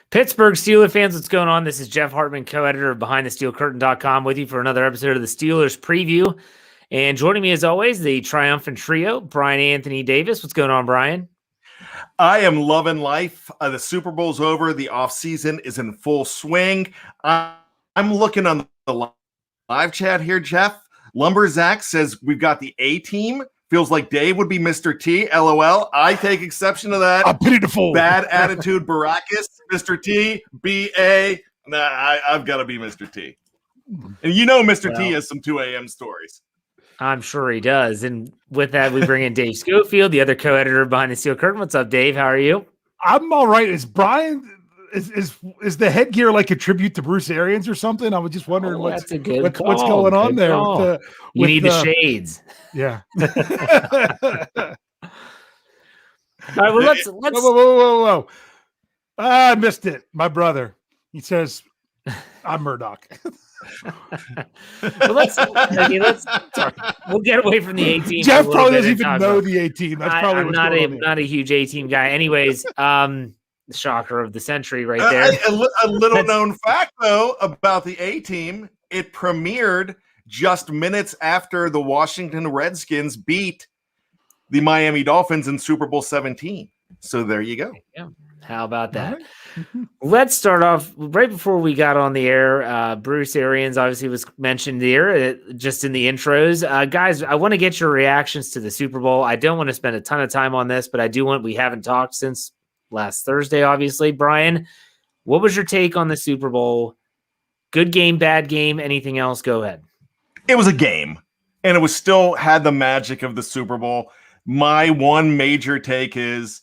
Pittsburgh Steelers fans, what's going on? This is Jeff Hartman, co-editor of BehindTheSteelCurtain.com, with you for another episode of the Steelers preview. And joining me, as always, the triumphant trio, Bryan Anthony Davis. What's going on, Bryan? I am loving life. The Super Bowl's over. The offseason is in full swing. I'm looking on the live chat here, Jeff. Lumberzack says we've got the A team. Feels like Dave would be Mr. T. LOL. I take exception to that. I'm pitiful. Bad attitude, Baracus. Mr. T. B.A. Nah, I've got to be Mr. T. And you know Mr. T has some 2 a.m. stories. I'm sure he does. And with that, we bring in Dave Schofield, the other co-editor behind the Steel Curtain. What's up, Dave? How are you? I'm all right. Is Bryan is the headgear like a tribute to Bruce Arians or something? I was just wondering what's going on there. You need the shades. Yeah. All right, well, let's whoa. I missed it. My brother. He says I'm Murdoch. Well, we'll get away from the A team. Jeff probably doesn't even know the A team. That's probably I'm not a huge A team guy. Anyways, the shocker of the century right there. A little known fact though about the A team: it premiered just minutes after the Washington Redskins beat the Miami Dolphins in Super Bowl 17. So there you go. Yeah. How about that? Right. Let's start off right before we got on the air. Bruce Arians obviously was mentioned here just in the intros. Guys, I want to get your reactions to the Super Bowl. I don't want to spend a ton of time on this, but we haven't talked since last Thursday, obviously. Bryan, what was your take on the Super Bowl? Good game, bad game, anything else? Go ahead. It was a game, and it was still had the magic of the Super Bowl. My one major take is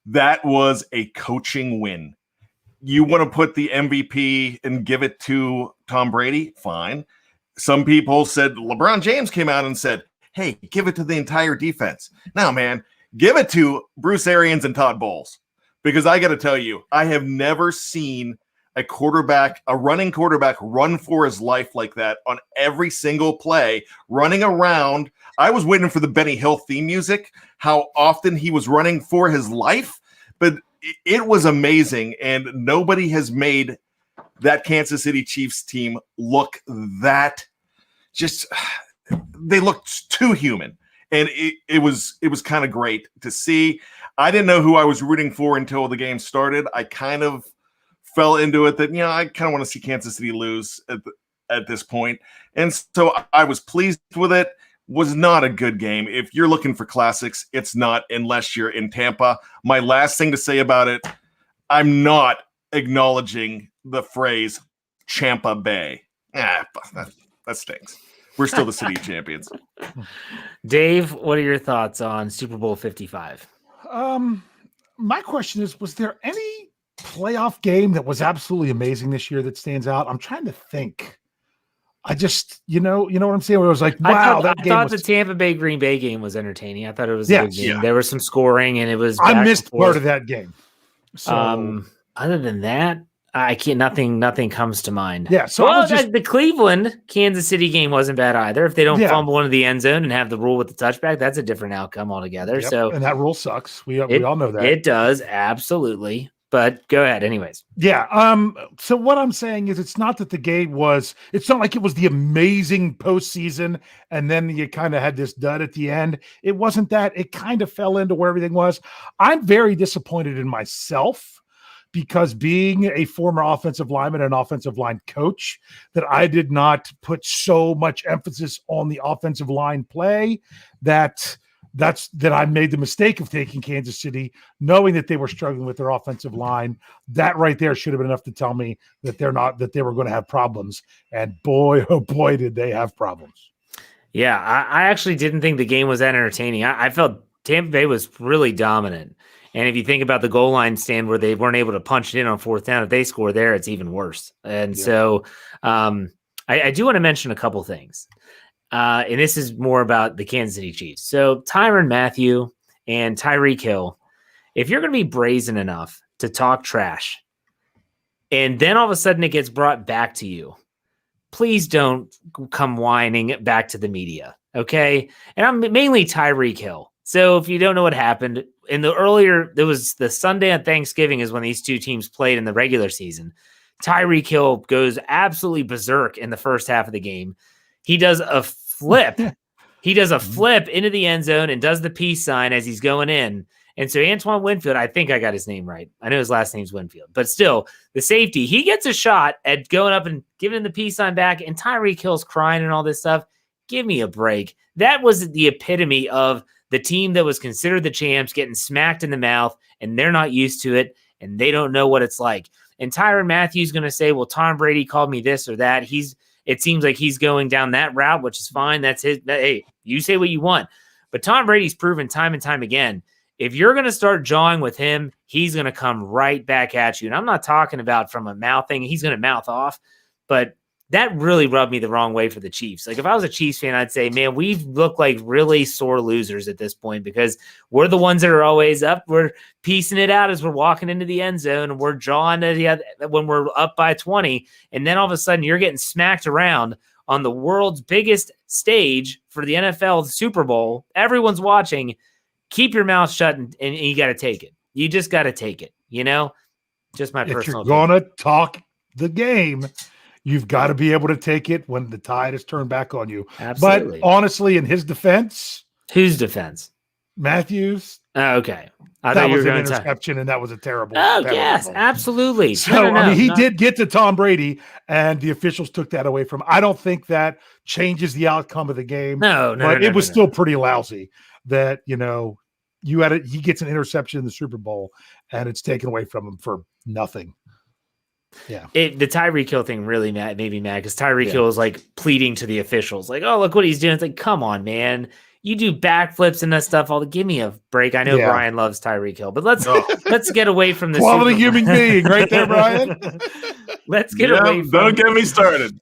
that was a coaching win. You want to put the MVP and give it to Tom Brady? Fine. Some people said LeBron James came out and said, hey, give it to the entire defense. Now, man, give it to Bruce Arians and Todd Bowles. Because I got to tell you, I have never seen a running quarterback run for his life like that on every single play, running around. I was waiting for the Benny Hill theme music, how often he was running for his life, but it was amazing. And nobody has made that Kansas City Chiefs team look they looked too human. And it was kind of great to see. I didn't know who I was rooting for until the game started. I kind of fell into it that, I kind of want to see Kansas City lose at this point. And so I was pleased with it. Was not a good game. If you're looking for classics, it's not unless you're in Tampa. My last thing to say about it, I'm not acknowledging the phrase Champa Bay. That stinks. We're still the city champions. Dave, what are your thoughts on Super Bowl 55? My question is, was there any playoff game that was absolutely amazing this year that stands out? I'm trying to think. I just, you know what I'm saying? Where it was like, wow, I thought the Tampa Bay Green Bay game was entertaining. I thought it was a good game. Yeah. There was some scoring, and it was. I missed part of that game. So, other than that, I can't. Nothing comes to mind. Yeah. So the Cleveland Kansas City game wasn't bad either. If they don't fumble into the end zone and have the rule with the touchback, that's a different outcome altogether. Yep. So, and that rule sucks. We all know that it does, absolutely. But go ahead anyways. Yeah. So what I'm saying is it's not that the game it's not like it was the amazing postseason and then you kind of had this dud at the end. It wasn't that. It kind of fell into where everything was. I'm very disappointed in myself because being a former offensive lineman and offensive line coach, that I did not put so much emphasis on the offensive line play that I made the mistake of taking Kansas City, knowing that they were struggling with their offensive line. That right there should have been enough to tell me that they were going to have problems. And boy, oh boy, did they have problems. Yeah, I actually didn't think the game was that entertaining. I felt Tampa Bay was really dominant. And if you think about the goal line stand where they weren't able to punch it in on fourth down, if they score there, it's even worse. And so I do want to mention a couple things. And this is more about the Kansas City Chiefs. So Tyrann Mathieu and Tyreek Hill, if you're going to be brazen enough to talk trash, and then all of a sudden it gets brought back to you, please don't come whining back to the media, okay? And I'm mainly Tyreek Hill. So if you don't know what happened there was the Sunday on Thanksgiving is when these two teams played in the regular season. Tyreek Hill goes absolutely berserk in the first half of the game. He does a flip. He does a flip into the end zone and does the peace sign as he's going in. And so Antoine Winfield, I think I got his name right. I know his last name's Winfield, but still the safety, he gets a shot at going up and giving the peace sign back, and Tyreek Hill's crying and all this stuff. Give me a break. That was the epitome of the team that was considered the champs getting smacked in the mouth, and they're not used to it, and they don't know what it's like. And Tyrann Mathieu is going to say, well, Tom Brady called me this or that. It seems like he's going down that route, which is fine. That's hey, you say what you want. But Tom Brady's proven time and time again, if you're going to start jawing with him, he's going to come right back at you. And I'm not talking about from a mouth thing. He's going to mouth off. But that really rubbed me the wrong way for the Chiefs. Like if I was a Chiefs fan, I'd say, man, we look like really sore losers at this point because we're the ones that are always up. We're piecing it out as we're walking into the end zone, and we're jawing at the other when we're up by 20. And then all of a sudden you're getting smacked around on the world's biggest stage for the NFL Super Bowl. Everyone's watching. Keep your mouth shut and you got to take it. You just got to take it, Just my personal opinion. If you're going to talk the game, you've got to be able to take it when the tide is turned back on you. Absolutely. But honestly, in his defense. Whose defense? Matthews. Oh, okay. That was an interception, and that was a terrible. Oh, yes, goal. Absolutely. So, I mean, he did get to Tom Brady, and the officials took that away from him. I don't think that changes the outcome of the game. But it was still pretty lousy that, he gets an interception in the Super Bowl, and it's taken away from him for nothing. Yeah. The Tyreek Hill thing really made me mad because Tyreek Hill was like pleading to the officials, like, oh, look what he's doing. It's like, come on, man. You do backflips and that stuff. Give me a break. I know Bryan loves Tyreek Hill, but let's get away from this. Quality human being right there, Bryan. Let's get away from don't get me started.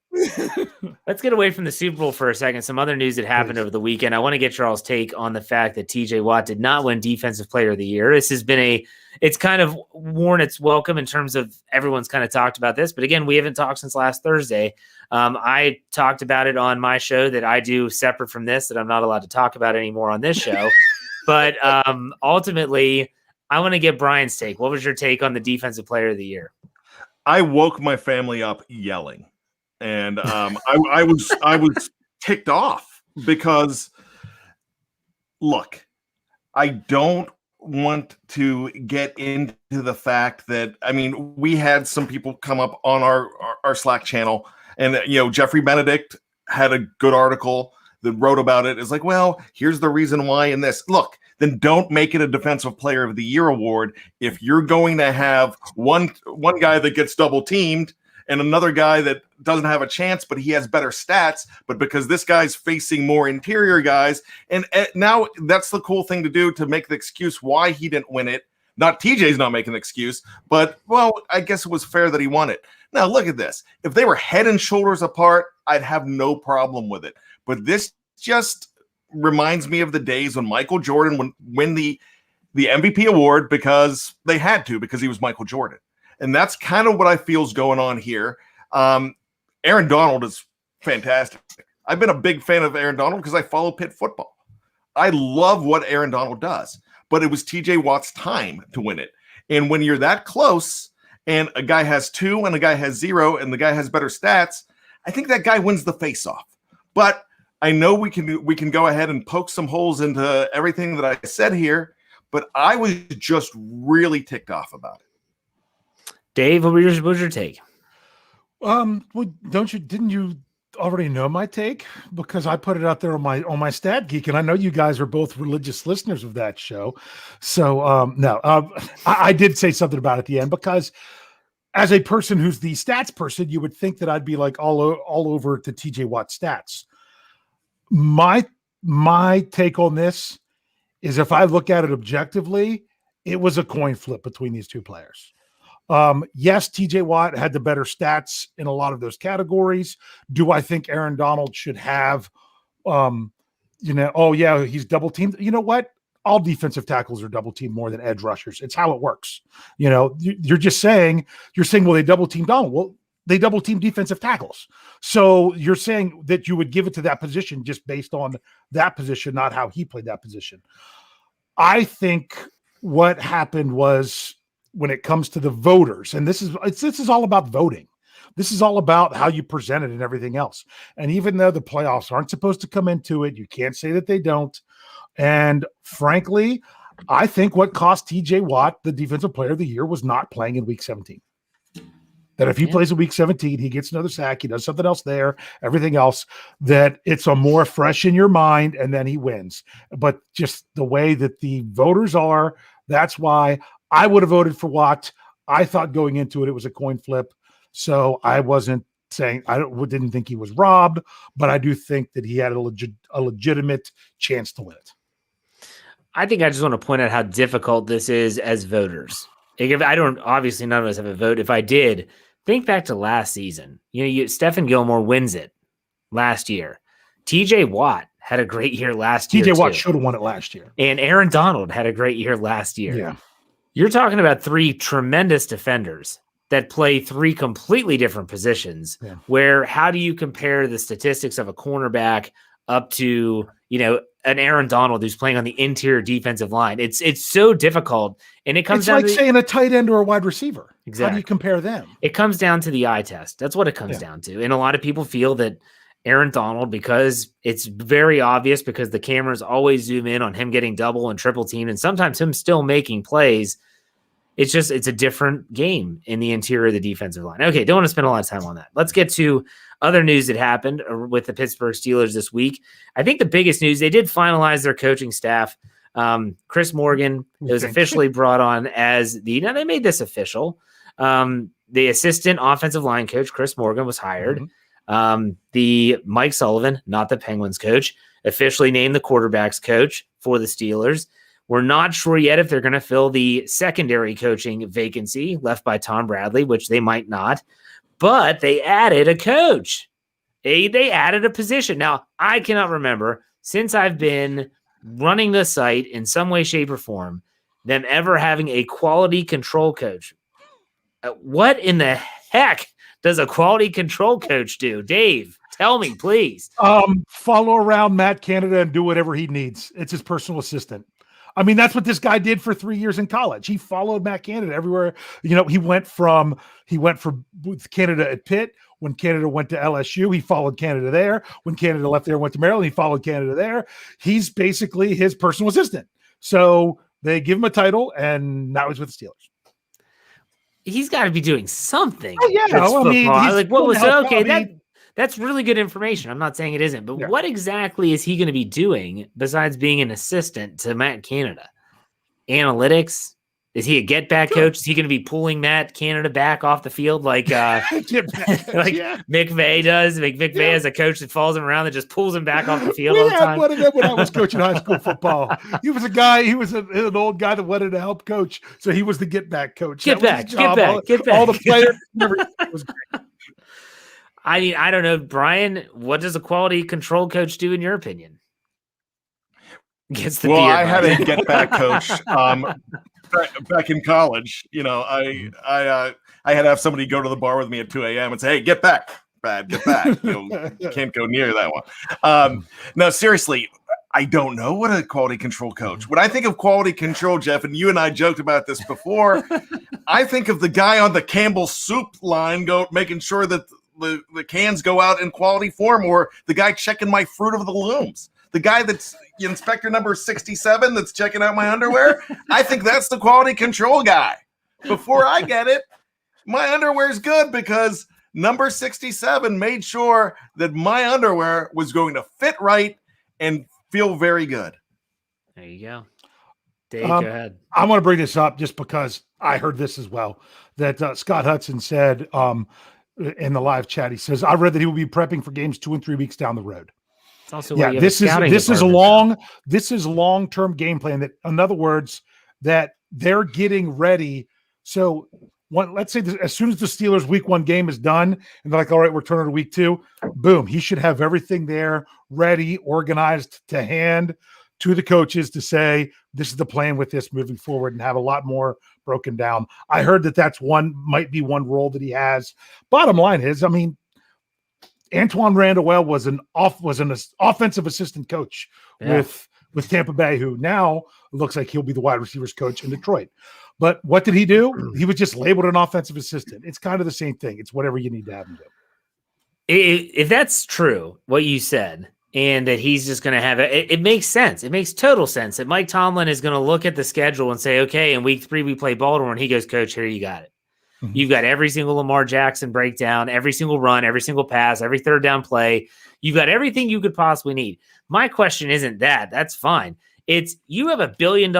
Let's get away from the Super Bowl for a second. Some other news that happened over the weekend. I want to get y'all's take on the fact that TJ Watt did not win Defensive Player of the Year. This has been it's kind of worn its welcome in terms of everyone's kind of talked about this. But again, we haven't talked since last Thursday. I talked about it on my show that I do separate from this, that I'm not allowed to talk about anymore on this show. But ultimately, I want to get Bryan's take. What was your take on the Defensive Player of the Year? I woke my family up yelling. And I was ticked off because, look, I don't want to get into the fact that, we had some people come up on our Slack channel, and Jeffrey Benedict had a good article that wrote about it. It's like, well, here's the reason why in this. Look, then don't make it a Defensive Player of the Year award if you're going to have one guy that gets double teamed and another guy that doesn't have a chance, but he has better stats, but because this guy's facing more interior guys. And now that's the cool thing to do, to make the excuse why he didn't win it. Not TJ's not making an excuse, but, well, I guess it was fair that he won it. Now, look at this. If they were head and shoulders apart, I'd have no problem with it. But this just reminds me of the days when Michael Jordan would win the MVP award because they had to, because he was Michael Jordan. And that's kind of what I feel is going on here. Aaron Donald is fantastic. I've been a big fan of Aaron Donald because I follow Pitt football. I love what Aaron Donald does, but it was TJ Watt's time to win it. And when you're that close and a guy has 2 and a guy has 0 and the guy has better stats, I think that guy wins the face-off. But I know we can go ahead and poke some holes into everything that I said here, but I was just really ticked off about it. Dave, what was your take? Well, didn't you already know my take? Because I put it out there on my Stat Geek, and I know you guys are both religious listeners of that show. So I did say something about it at the end, because as a person who's the stats person, you would think that I'd be like all over the TJ Watt stats. My take on this is, if I look at it objectively, it was a coin flip between these two players. Yes, TJ Watt had the better stats in a lot of those categories. Do I think Aaron Donald should have, he's double teamed? You know what? All defensive tackles are double teamed more than edge rushers. It's how it works. You're saying, well, they double teamed Donald. Well, they double team defensive tackles. So you're saying that you would give it to that position just based on that position, not how he played that position. I think what happened was when it comes to the voters, and this is all about voting. This is all about how you present it and everything else. And even though the playoffs aren't supposed to come into it, you can't say that they don't. And frankly, I think what cost TJ Watt the defensive player of the year was not playing in week 17. That if he plays in week 17, he gets another sack, he does something else there, everything else, that it's a more fresh in your mind, and then he wins. But just the way that the voters are, that's why I would have voted for Watt. I thought going into it, it was a coin flip. So I wasn't saying didn't think he was robbed, but I do think that he had a legitimate chance to win it. I think I just want to point out how difficult this is as voters. Obviously none of us have a vote. If I did, think back to last season. Stephen Gilmore wins it last year. TJ Watt had a great year last year. TJ Watt should have won it last year. And Aaron Donald had a great year last year. Yeah. You're talking about three tremendous defenders that play three completely different positions, where how do you compare the statistics of a cornerback up to, an Aaron Donald who's playing on the interior defensive line? It's so difficult. And it comes down to saying a tight end or a wide receiver. Exactly. How do you compare them? It comes down to the eye test. That's what it comes down to. And a lot of people feel that Aaron Donald, because it's very obvious, because the cameras always zoom in on him getting double and triple teamed, and sometimes him still making plays. It's a different game in the interior of the defensive line. Okay, don't want to spend a lot of time on that. Let's get to other news that happened with the Pittsburgh Steelers this week. I think the biggest news, they did finalize their coaching staff. Chris Morgan was officially brought on as now they made this official. The assistant offensive line coach, Chris Morgan, was hired. The Mike Sullivan, not the Penguins coach, officially named the quarterbacks coach for the Steelers. We're not sure yet if they're going to fill the secondary coaching vacancy left by Tom Bradley, which they might not, but they added a coach. They added a position. Now, I cannot remember, since I've been running the site in some way, shape, or form, them ever having a quality control coach. What in the heck does a quality control coach do? Dave, tell me, please. Follow around Matt Canada and do whatever he needs. It's his personal assistant. I mean, that's what this guy did for 3 years in college. He followed Matt Canada everywhere. He went for Canada at Pitt. When Canada went to LSU, he followed Canada there. When Canada left there, went to Maryland, he followed Canada there. He's basically his personal assistant. So they give him a title, and now he's with the Steelers. He's got to be doing something. Oh, yeah. That's really good information. I'm not saying it isn't, but what exactly is he going to be doing besides being an assistant to Matt Canada? Analytics? Is he a get-back coach? Is he going to be pulling Matt Canada back off the field like McVay does? McVay has a coach that follows him around that just pulls him back off the field all the time. One of them when I was coaching high school football. He was an old guy that wanted to help coach, so he was the get-back coach. Get back. All the players. It was great. I don't know, Bryan, what does a quality control coach do in your opinion? I had a get back coach back in college. I had to have somebody go to the bar with me at 2 a.m. and say, "Hey, get back, Brad, get back." You can't go near that one. No, seriously, I don't know what a quality control coach. When I think of quality control, Jeff, and you and I joked about this before, I think of the guy on the Campbell's soup line making sure that the cans go out in quality form, or the guy checking my Fruit of the Looms, the guy that's inspector number 67 that's checking out my underwear. I think that's the quality control guy. Before I get it, my underwear's good because number 67 made sure that my underwear was going to fit right and feel very good. There you go. Dave, go ahead. I want to bring this up just because I heard this as well, that Scott Hudson said in the live chat. He says, I read that he will be prepping for games 2 and 3 weeks down the road. It's also this is long-term game plan. That, in other words, that they're getting ready. So let's say as soon as the Steelers week 1 game is done and they're like, all right, we're turning to week 2, boom, he should have everything there ready, organized to hand to the coaches to say, this is the plan with this moving forward, and have a lot more broken down. I heard that might be one role that he has. Bottom line is, I mean, Antoine Randall was an offensive assistant coach with with Tampa Bay, who now looks like he'll be the wide receivers coach in Detroit. But what did he do? He was just labeled an offensive assistant. It's kind of the same thing. It's whatever you need to have him do. If that's true, what you said, and that he's just going to have it makes sense. It makes total sense that Mike Tomlin is going to look at the schedule and say, okay, in week 3, we play Baltimore, and he goes, coach, here you got it. Mm-hmm. You've got every single Lamar Jackson breakdown, every single run, every single pass, every third down play. You've got everything you could possibly need. My question isn't that. That's fine. It's you have $1 billion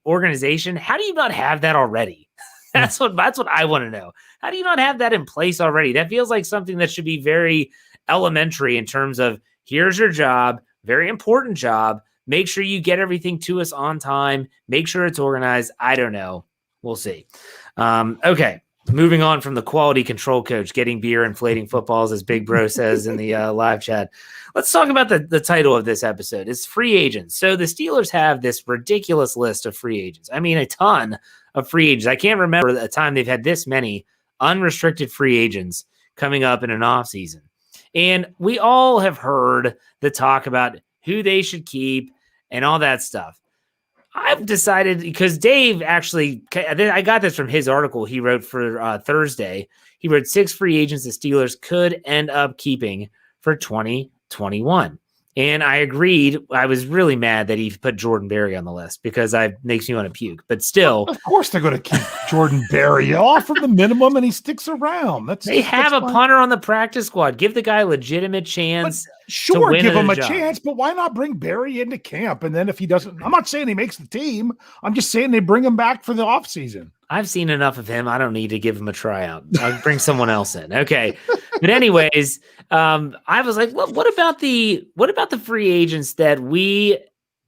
organization. How do you not have that already? That's what I want to know. How do you not have that in place already? That feels like something that should be very elementary in terms of here's your job, very important job. Make sure you get everything to us on time. Make sure it's organized. I don't know. We'll see. Okay. Moving on from the quality control coach getting beer, inflating footballs, as Big Bro says in the live chat. Let's talk about the title of this episode. It's free agents. So the Steelers have this ridiculous list of free agents. I mean, a ton of free agents. I can't remember a time they've had this many unrestricted free agents coming up in an offseason. And we all have heard the talk about who they should keep and all that stuff. I've decided, because Dave actually, I got this from his article he wrote for Thursday. He wrote 6 free agents the Steelers could end up keeping for 2021. And I agreed. I was really mad that he put Jordan Berry on the list because it makes me want to puke. But still, of course they're going to keep Jordan Berry. You offer the minimum and he sticks around. They have a punter on the practice squad. Give the guy a legitimate chance. Sure, give him a chance, but why not bring Berry into camp? And then if he doesn't, I'm not saying he makes the team. I'm just saying they bring him back for the offseason. I've seen enough of him. I don't need to give him a tryout. I'll bring someone else in. Okay. But anyways, I was like, well, what about the free agents that we,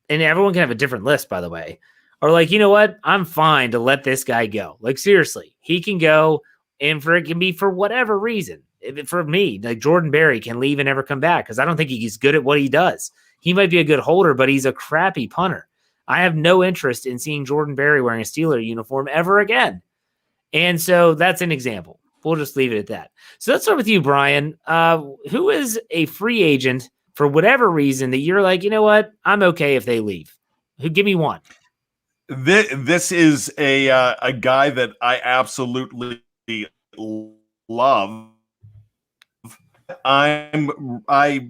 and everyone can have a different list, by the way, are like, you know what? I'm fine to let this guy go. Like, seriously, he can go, and it can be for whatever reason. For me, like Jordan Berry can leave and never come back because I don't think he's good at what he does. He might be a good holder, but he's a crappy punter. I have no interest in seeing Jordan Berry wearing a Steeler uniform ever again. And so that's an example. We'll just leave it at that. So let's start with you, Bryan. Who is a free agent for whatever reason that you're like, you know what? I'm okay if they leave. Give me one. This is a guy that I absolutely love. I'm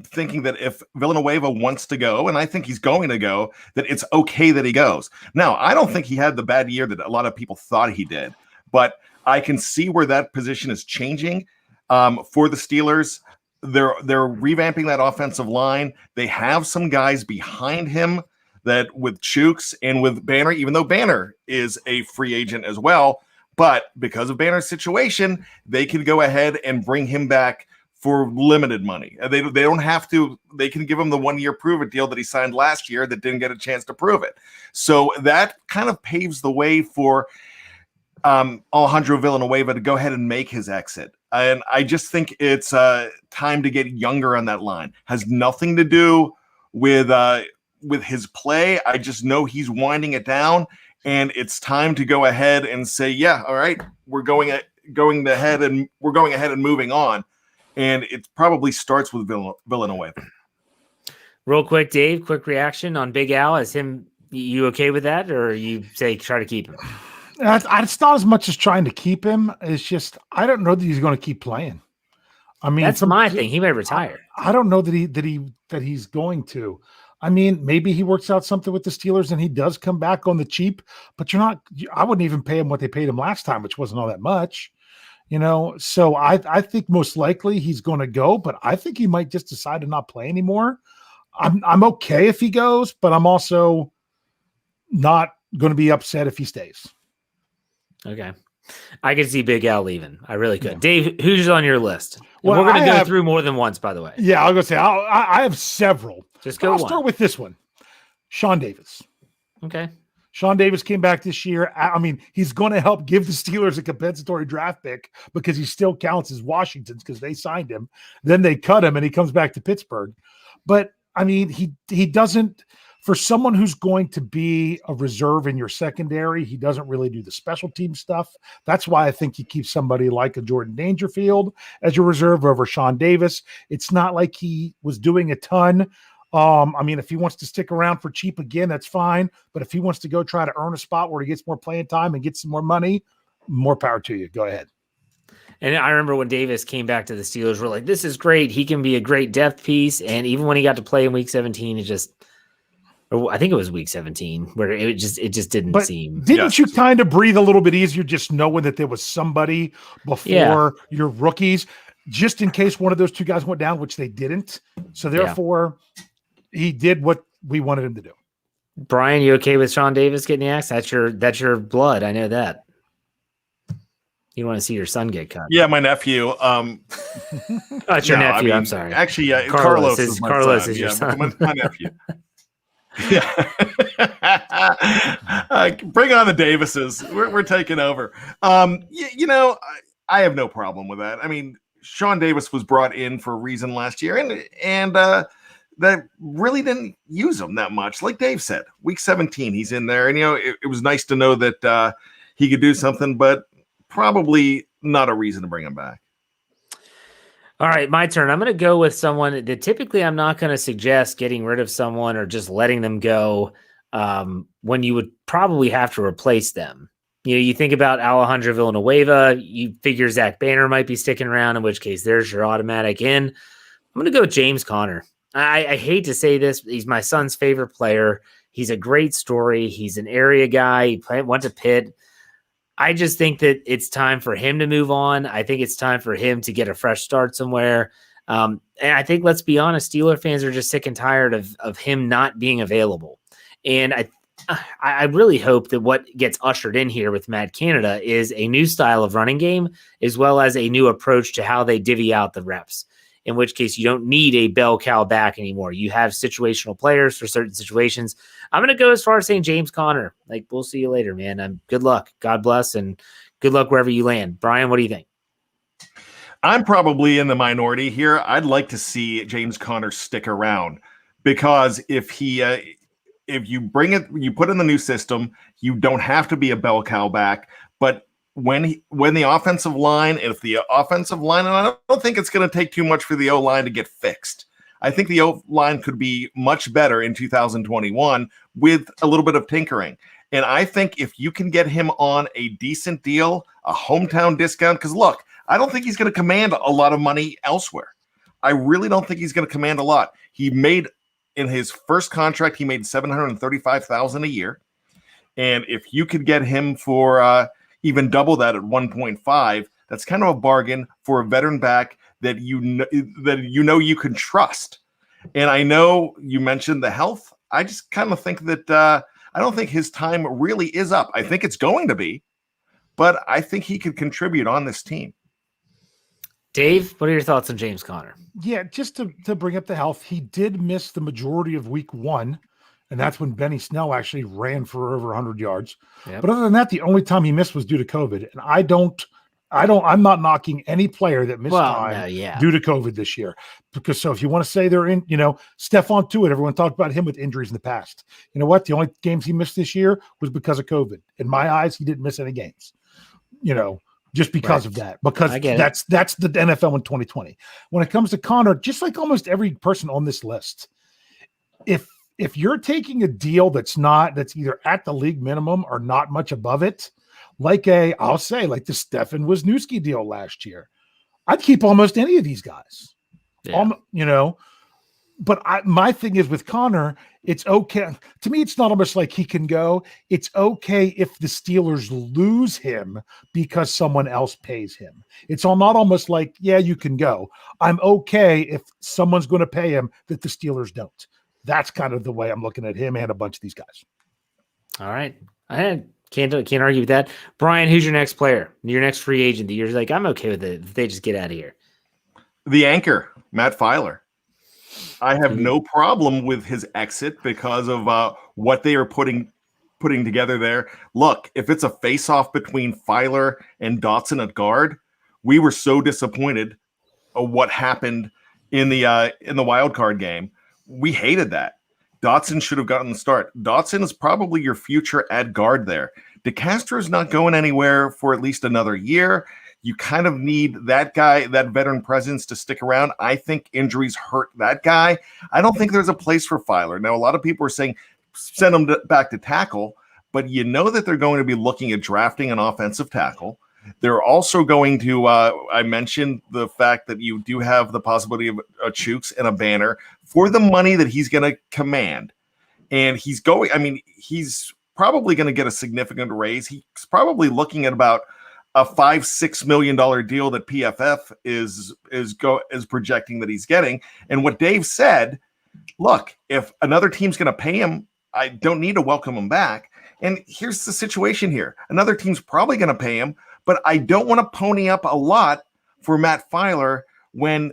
thinking that if Villanueva wants to go, and I think he's going to go, that it's okay that he goes. Now, I don't think he had the bad year that a lot of people thought he did, but I can see where that position is changing for the Steelers. They're revamping that offensive line. They have some guys behind him that with Chooks and with Banner, even though Banner is a free agent as well, but because of Banner's situation, they can go ahead and bring him back for limited money. They don't have to. They can give him the 1-year prove-it deal that he signed last year that didn't get a chance to prove it. So that kind of paves the way for Alejandro Villanueva to go ahead and make his exit. And I just think it's time to get younger on that line. Has nothing to do with his play. I just know he's winding it down, and it's time to go ahead and say, yeah, all right, we're going ahead and moving on. And it probably starts with Villanueva. Real quick, Dave, quick reaction on Big Al. Is him, you okay with that, or you say try to keep him? It's not as much as trying to keep him. It's just I don't know that he's going to keep playing. I mean, that's my thing. He may retire. I don't know that he's going to. I mean, maybe he works out something with the Steelers and he does come back on the cheap. But I wouldn't even pay him what they paid him last time, which wasn't all that much. You know, so I think most likely he's going to go, but I think he might just decide to not play anymore. I'm okay if he goes, but I'm also not going to be upset if he stays. Okay. I could see Big Al leaving. I really could. Yeah. Dave, who's on your list? Well, we're going to go through more than once, by the way. Yeah, I'll go say I have several. Just go. I'll start with this one. Sean Davis. Okay. Sean Davis came back this year. I mean, he's going to help give the Steelers a compensatory draft pick because he still counts as Washington's because they signed him. Then they cut him and he comes back to Pittsburgh. But, I mean, he doesn't – for someone who's going to be a reserve in your secondary, he doesn't really do the special team stuff. That's why I think you keep somebody like a Jordan Dangerfield as your reserve over Sean Davis. It's not like he was doing a ton I mean, if he wants to stick around for cheap again, that's fine. But if he wants to go try to earn a spot where he gets more playing time and gets some more money, more power to you. Go ahead. And I remember when Davis came back to the Steelers, we're like, this is great. He can be a great depth piece. And even when he got to play in week 17, I think it was week 17 where it just didn't seem. Didn't you kind of breathe a little bit easier just knowing that there was somebody before your rookies, just in case one of those two guys went down, which they didn't. So therefore he did what we wanted him to do. Bryan, you okay with Sean Davis getting axed? That's your blood. I know that. You want to see your son get cut. Yeah, my nephew. It's your nephew. I'm sorry. Actually, Carlos is my Carlos son. is your son. My nephew. Yeah. Bring on the Davises. We're taking over. I have no problem with that. I mean, Sean Davis was brought in for a reason last year, and that really didn't use him that much. Like Dave said, week 17, he's in there, and it was nice to know that he could do something, but probably not a reason to bring him back. All right, my turn. I'm going to go with someone that typically I'm not going to suggest getting rid of someone or just letting them go when you would probably have to replace them. You think about Alejandro Villanueva, you figure Zach Banner might be sticking around, in which case there's your automatic in. I'm going to go with James Conner. I hate to say this, but he's my son's favorite player. He's a great story. He's an area guy. He went to Pitt. I just think that it's time for him to move on. I think it's time for him to get a fresh start somewhere. And I think, let's be honest, Steeler fans are just sick and tired of him not being available. And I really hope that what gets ushered in here with Matt Canada is a new style of running game, as well as a new approach to how they divvy out the reps, in which case you don't need a bell cow back anymore. You have situational players for certain situations. I'm going to go as far as saying James Conner. Like, we'll see you later, man. Good luck. God bless, and good luck wherever you land. Bryan, what do you think? I'm probably in the minority here. I'd like to see James Conner stick around, because if you bring it, you put in the new system, you don't have to be a bell cow back. But when the offensive line, and I don't think it's going to take too much for the O-line to get fixed. I think the O-line could be much better in 2021 with a little bit of tinkering. And I think if you can get him on a decent deal, a hometown discount, because look, I don't think he's going to command a lot of money elsewhere. I really don't think he's going to command a lot. He made, in his first contract, he made $735,000 a year. And if you could get him for even double that at 1.5, that's kind of a bargain for a veteran back that you can trust. And I know you mentioned the health. I just kind of think that I don't think his time really is up. I think it's going to be, but I think he could contribute on this team. Dave, what are your thoughts on James Conner? Yeah, just to bring up the health, he did miss the majority of week 1, and that's when Benny Snell actually ran for over 100 yards. Yep. But other than that, the only time he missed was due to COVID. And I'm not knocking any player that missed time due to COVID this year. Because so if you want to say they're in, Stephon Tuitt, everyone talked about him with injuries in the past. You know what? The only games he missed this year was because of COVID. In my eyes, he didn't miss any games, just because of that, because that's the NFL in 2020. When it comes to Conner, just like almost every person on this list, if you're taking a deal that's either at the league minimum or not much above it, like the Stefan Wisniewski deal last year, I'd keep almost any of these guys. But my thing is with Conner, it's okay. To me, it's not almost like he can go. It's okay if the Steelers lose him because someone else pays him. It's not almost like, yeah, you can go. I'm okay if someone's going to pay him that the Steelers don't. That's kind of the way I'm looking at him and a bunch of these guys. All right. I can't argue with that. Bryan, who's your next player? Your next free agent that you're like, I'm okay with it if they just get out of here. The anchor, Matt Filer. I have no problem with his exit because of what they are putting together there. Look, if it's a face-off between Filer and Dotson at guard, we were so disappointed of what happened in the wild card game. We hated that. Dotson should have gotten the start. Dotson is probably your future at guard there. DeCastro is not going anywhere for at least another year. You kind of need that guy, that veteran presence to stick around. I think injuries hurt that guy. I don't think there's a place for Filer. Now, a lot of people are saying send him back to tackle, but you know that they're going to be looking at drafting an offensive tackle. They're also going to, I mentioned the fact that you do have the possibility of a Chooks and a Banner for the money that he's going to command. And he's probably going to get a significant raise. He's probably looking at about a $5-6 million deal that PFF is projecting that he's getting. And what Dave said, look, if another team's going to pay him, I don't need to welcome him back. And here's the situation here. Another team's probably going to pay him, but I don't want to pony up a lot for Matt Filer when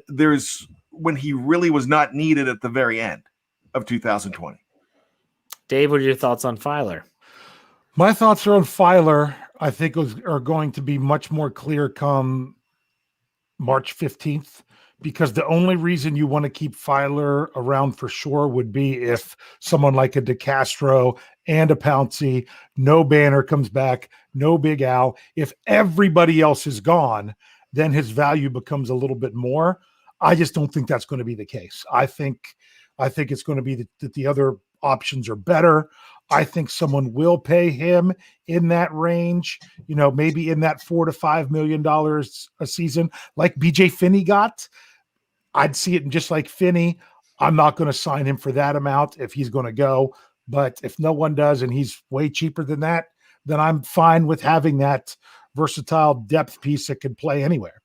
he really was not needed at the very end of 2020. Dave, what are your thoughts on Filer? My thoughts are on Filer. I think are going to be much more clear come March 15th, because the only reason you want to keep Filer around for sure would be if someone like a DeCastro and a Pouncey, no Banner comes back, no Big Al. If everybody else is gone, then his value becomes a little bit more. I just don't think that's going to be the case. I think it's going to be that the other options are better. I think someone will pay him in that range, maybe in that $4 to $5 million a season, like BJ Finney got. I'd see it just like Finney. I'm not going to sign him for that amount if he's going to go. But if no one does and he's way cheaper than that, then I'm fine with having that versatile depth piece that can play anywhere.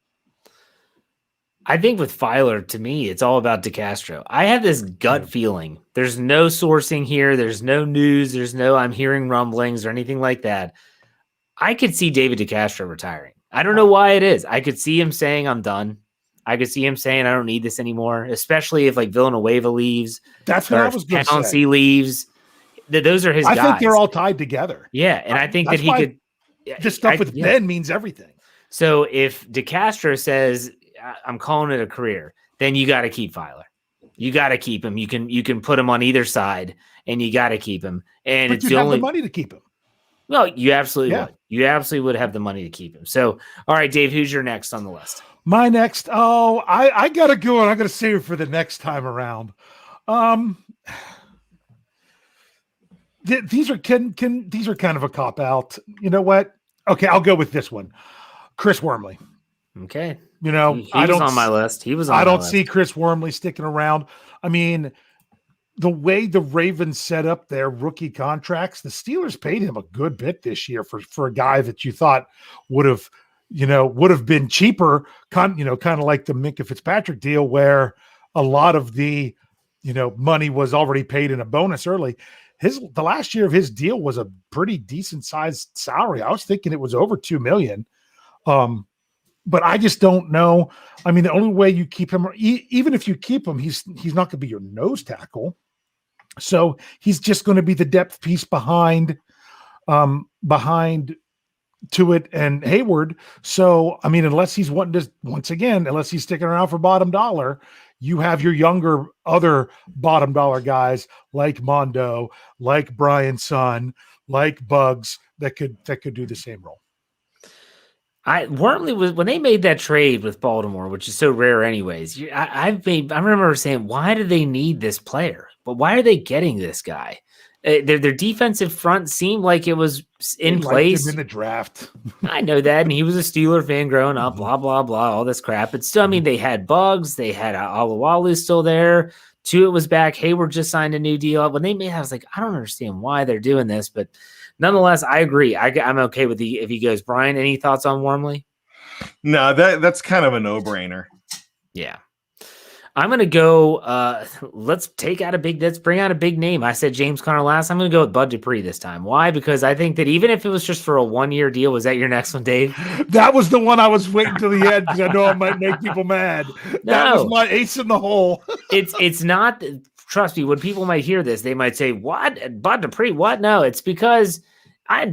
I think with Filer, to me, it's all about DeCastro. I have this gut feeling. There's no sourcing here. There's no news. There's no I'm hearing rumblings or anything like that. I could see David DeCastro retiring. I don't know why it is. I could see him saying, I'm done. I could see him saying, I don't need this anymore, especially if like Villanueva leaves. That's what I was going to say. Pouncey leaves. Those are his guys. I think they're all tied together. Yeah, and I think that he could. This stuff with Ben means everything. So if DeCastro says, I'm calling it a career, then you got to keep Filer. You got to keep him. You can put him on either side, and you got to keep him. And it's the only money to keep him. Well, you absolutely would. You absolutely would have the money to keep him. So, all right, Dave, who's your next on the list? My next. Oh, I got to go, and I'm going to save it for the next time around. These are kind of a cop out. You know what? Okay, I'll go with this one. Chris Wormley. Okay. He was on my list. I don't see Chris Wormley sticking around. I mean, the way the Ravens set up their rookie contracts, the Steelers paid him a good bit this year for a guy that you thought would have been cheaper, kind of like the Minkah Fitzpatrick deal, where a lot of the, money was already paid in a bonus early. The last year of his deal was a pretty decent sized salary. I was thinking it was over $2 million. But I just don't know. I mean, the only way you keep him, even if you keep him, he's not going to be your nose tackle. So he's just going to be the depth piece behind Tuitt and Hayward. So, I mean, unless he's unless he's sticking around for bottom dollar, you have your younger other bottom dollar guys like Mondo, like Bryan Son, like Bugs that could do the same role. Wormley was when they made that trade with Baltimore, which is so rare anyways. I remember saying, why do they need this player? But why are they getting this guy? Their defensive front seemed like it was in place. Him in the draft. I know that, and he was a Steeler fan growing up. Blah blah blah, all this crap. But still, I mean, they had Bugs, they had Alualu still there. Tuitt was back. Hayward just signed a new deal. When they made, I was like, I don't understand why they're doing this, but nonetheless, I agree. I'm okay with if he goes. Bryan, any thoughts on Wormley? No, that's kind of a no-brainer. Yeah. I'm going to go, let's bring out a big name. I said James Conner last. I'm going to go with Bud Dupree this time. Why? Because I think that even if it was just for a 1-year deal, was that your next one, Dave? That was the one I was waiting till the end because I know I might make people mad. That was my ace in the hole. It's not, trust me, when people might hear this, they might say, what? Bud Dupree, what? No, it's because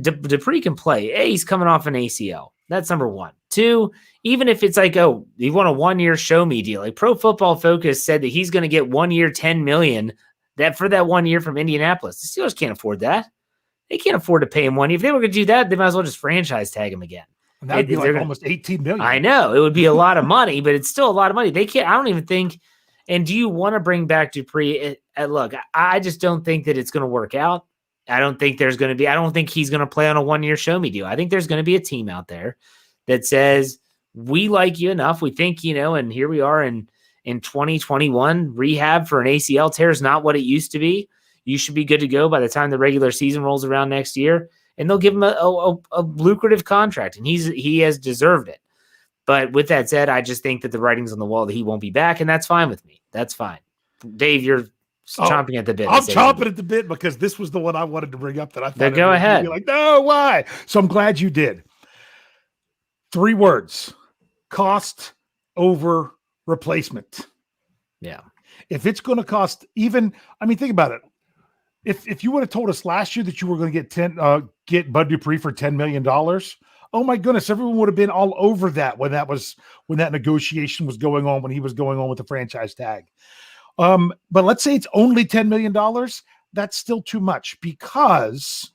Dupree can play. He's coming off an ACL. That's number one. Two, even if it's like, oh, he won a 1-year show me deal. Like Pro Football Focus said that he's going to get 1 year, $10 million for that 1 year from Indianapolis. The Steelers can't afford that. They can't afford to pay him 1 year. If they were going to do that, they might as well just franchise tag him again. And that would be like almost 18 million. I know it would be a lot of money, but it's still a lot of money. They can't. I don't even think. And do you want to bring back Dupree? Look, I just don't think that it's going to work out. I don't think there's going to be. I don't think he's going to play on a 1-year show me deal. I think there's going to be a team out there that says we like you enough. We think and here we are in 2021. Rehab for an ACL tear is not what it used to be. You should be good to go by the time the regular season rolls around next year, and they'll give him a lucrative contract, and he has deserved it. But with that said, I just think that the writing's on the wall that he won't be back, and that's fine with me. That's fine. Dave, you're chomping at the bit. I'm chomping at the bit because this was the one I wanted to bring up that I thought. Go ahead. Be like, no, why? So I'm glad you did. 3 words: cost over replacement. Yeah. If it's going to cost think about it. If you would have told us last year that you were going to get Bud Dupree for $10 million, oh my goodness, everyone would have been all over that when that negotiation was going on, when he was going on with the franchise tag. But let's say it's only $10 million. That's still too much because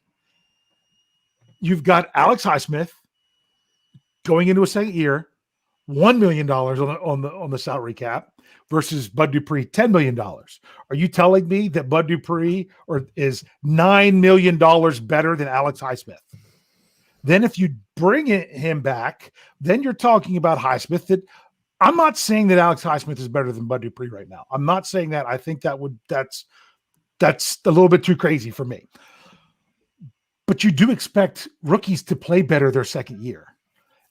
you've got Alex Highsmith going into a second year, $1 million on the salary cap versus Bud Dupree, $10 million. Are you telling me that Bud Dupree is $9 million better than Alex Highsmith? Then if you bring him back, then you're talking about Highsmith. That I'm not saying that Alex Highsmith is better than Bud Dupree right now. I'm not saying that. I think that's a little bit too crazy for me. But you do expect rookies to play better their second year.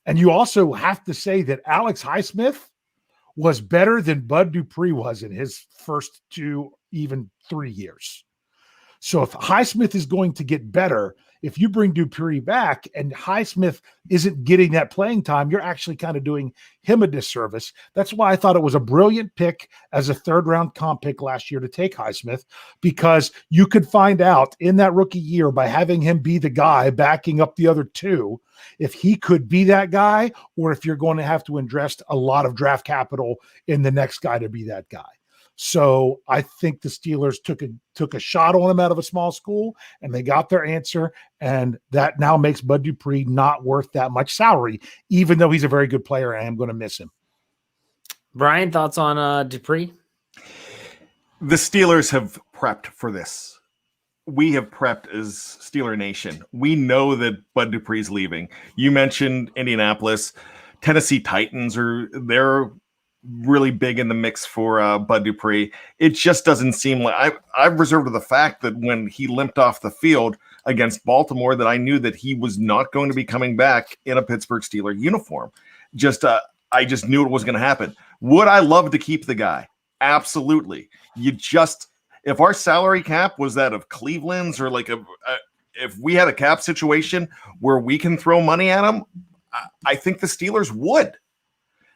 And you also have to say that Alex Highsmith was better than Bud Dupree was in his first 2, even 3 years. So if Highsmith is going to get better, if you bring Dupree back and Highsmith isn't getting that playing time, you're actually kind of doing him a disservice. That's why I thought it was a brilliant pick as a 3rd-round comp pick last year to take Highsmith, because you could find out in that rookie year by having him be the guy backing up the other 2, if he could be that guy or if you're going to have to invest a lot of draft capital in the next guy to be that guy. So I think the Steelers took a shot on him out of a small school, and they got their answer, and that now makes Bud Dupree not worth that much salary, even though he's a very good player, and I'm going to miss him. Bryan, thoughts on Dupree? The Steelers have prepped for this. We have prepped as Steeler Nation. We know that Bud Dupree's leaving. You mentioned Indianapolis. Tennessee Titans they're really big in the mix for Bud Dupree. It just doesn't seem like I've reserved the fact that when he limped off the field against Baltimore, that I knew that he was not going to be coming back in a Pittsburgh Steeler uniform. I just knew it was going to happen. Would I love to keep the guy? Absolutely. If our salary cap was that of Cleveland's, or like if we had a cap situation where we can throw money at him, I think the Steelers would.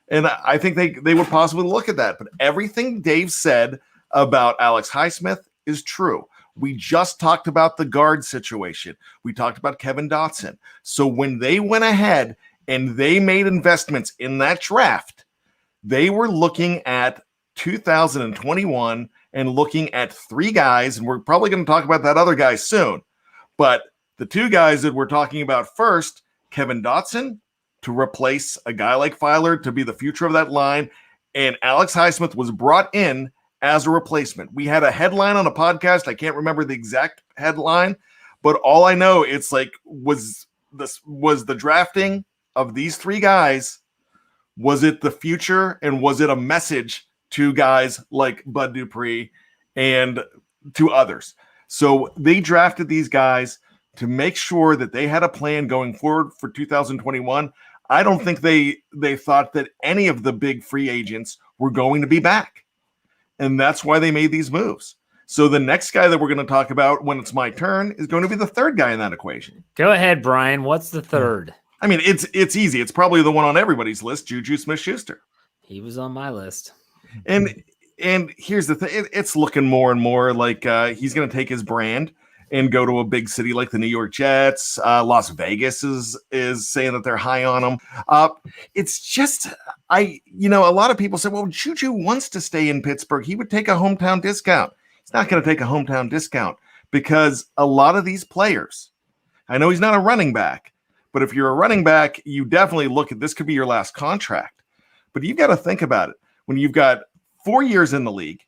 And I think they would possibly look at that. But everything Dave said about Alex Highsmith is true. We just talked about the guard situation. We talked about Kevin Dotson. So when they went ahead and they made investments in that draft, they were looking at 2021 and looking at 3 guys. And we're probably going to talk about that other guy soon. But the 2 guys that we're talking about first, Kevin Dotson, to replace a guy like Filer to be the future of that line. And Alex Highsmith was brought in as a replacement. We had a headline on a podcast. I can't remember the exact headline, but all I know was the drafting of these 3 guys. Was it the future? And was it a message to guys like Bud Dupree and to others? So they drafted these guys to make sure that they had a plan going forward for 2021. I don't think they thought that any of the big free agents were going to be back. And that's why they made these moves. So the next guy that we're going to talk about when it's my turn is going to be the 3rd guy in that equation. Go ahead, Bryan. What's the 3rd? I mean, it's easy. It's probably the one on everybody's list, Juju Smith-Schuster. He was on my list. And here's the thing. It's looking more and more like he's going to take his brand and go to a big city like the New York Jets. Las Vegas is saying that they're high on him. It's just, a lot of people say, well, Juju wants to stay in Pittsburgh. He would take a hometown discount. He's not going to take a hometown discount because a lot of these players, I know he's not a running back, But if you're a running back, you definitely look at this could be your last contract. But you've got to think about it. When you've got 4 years in the league,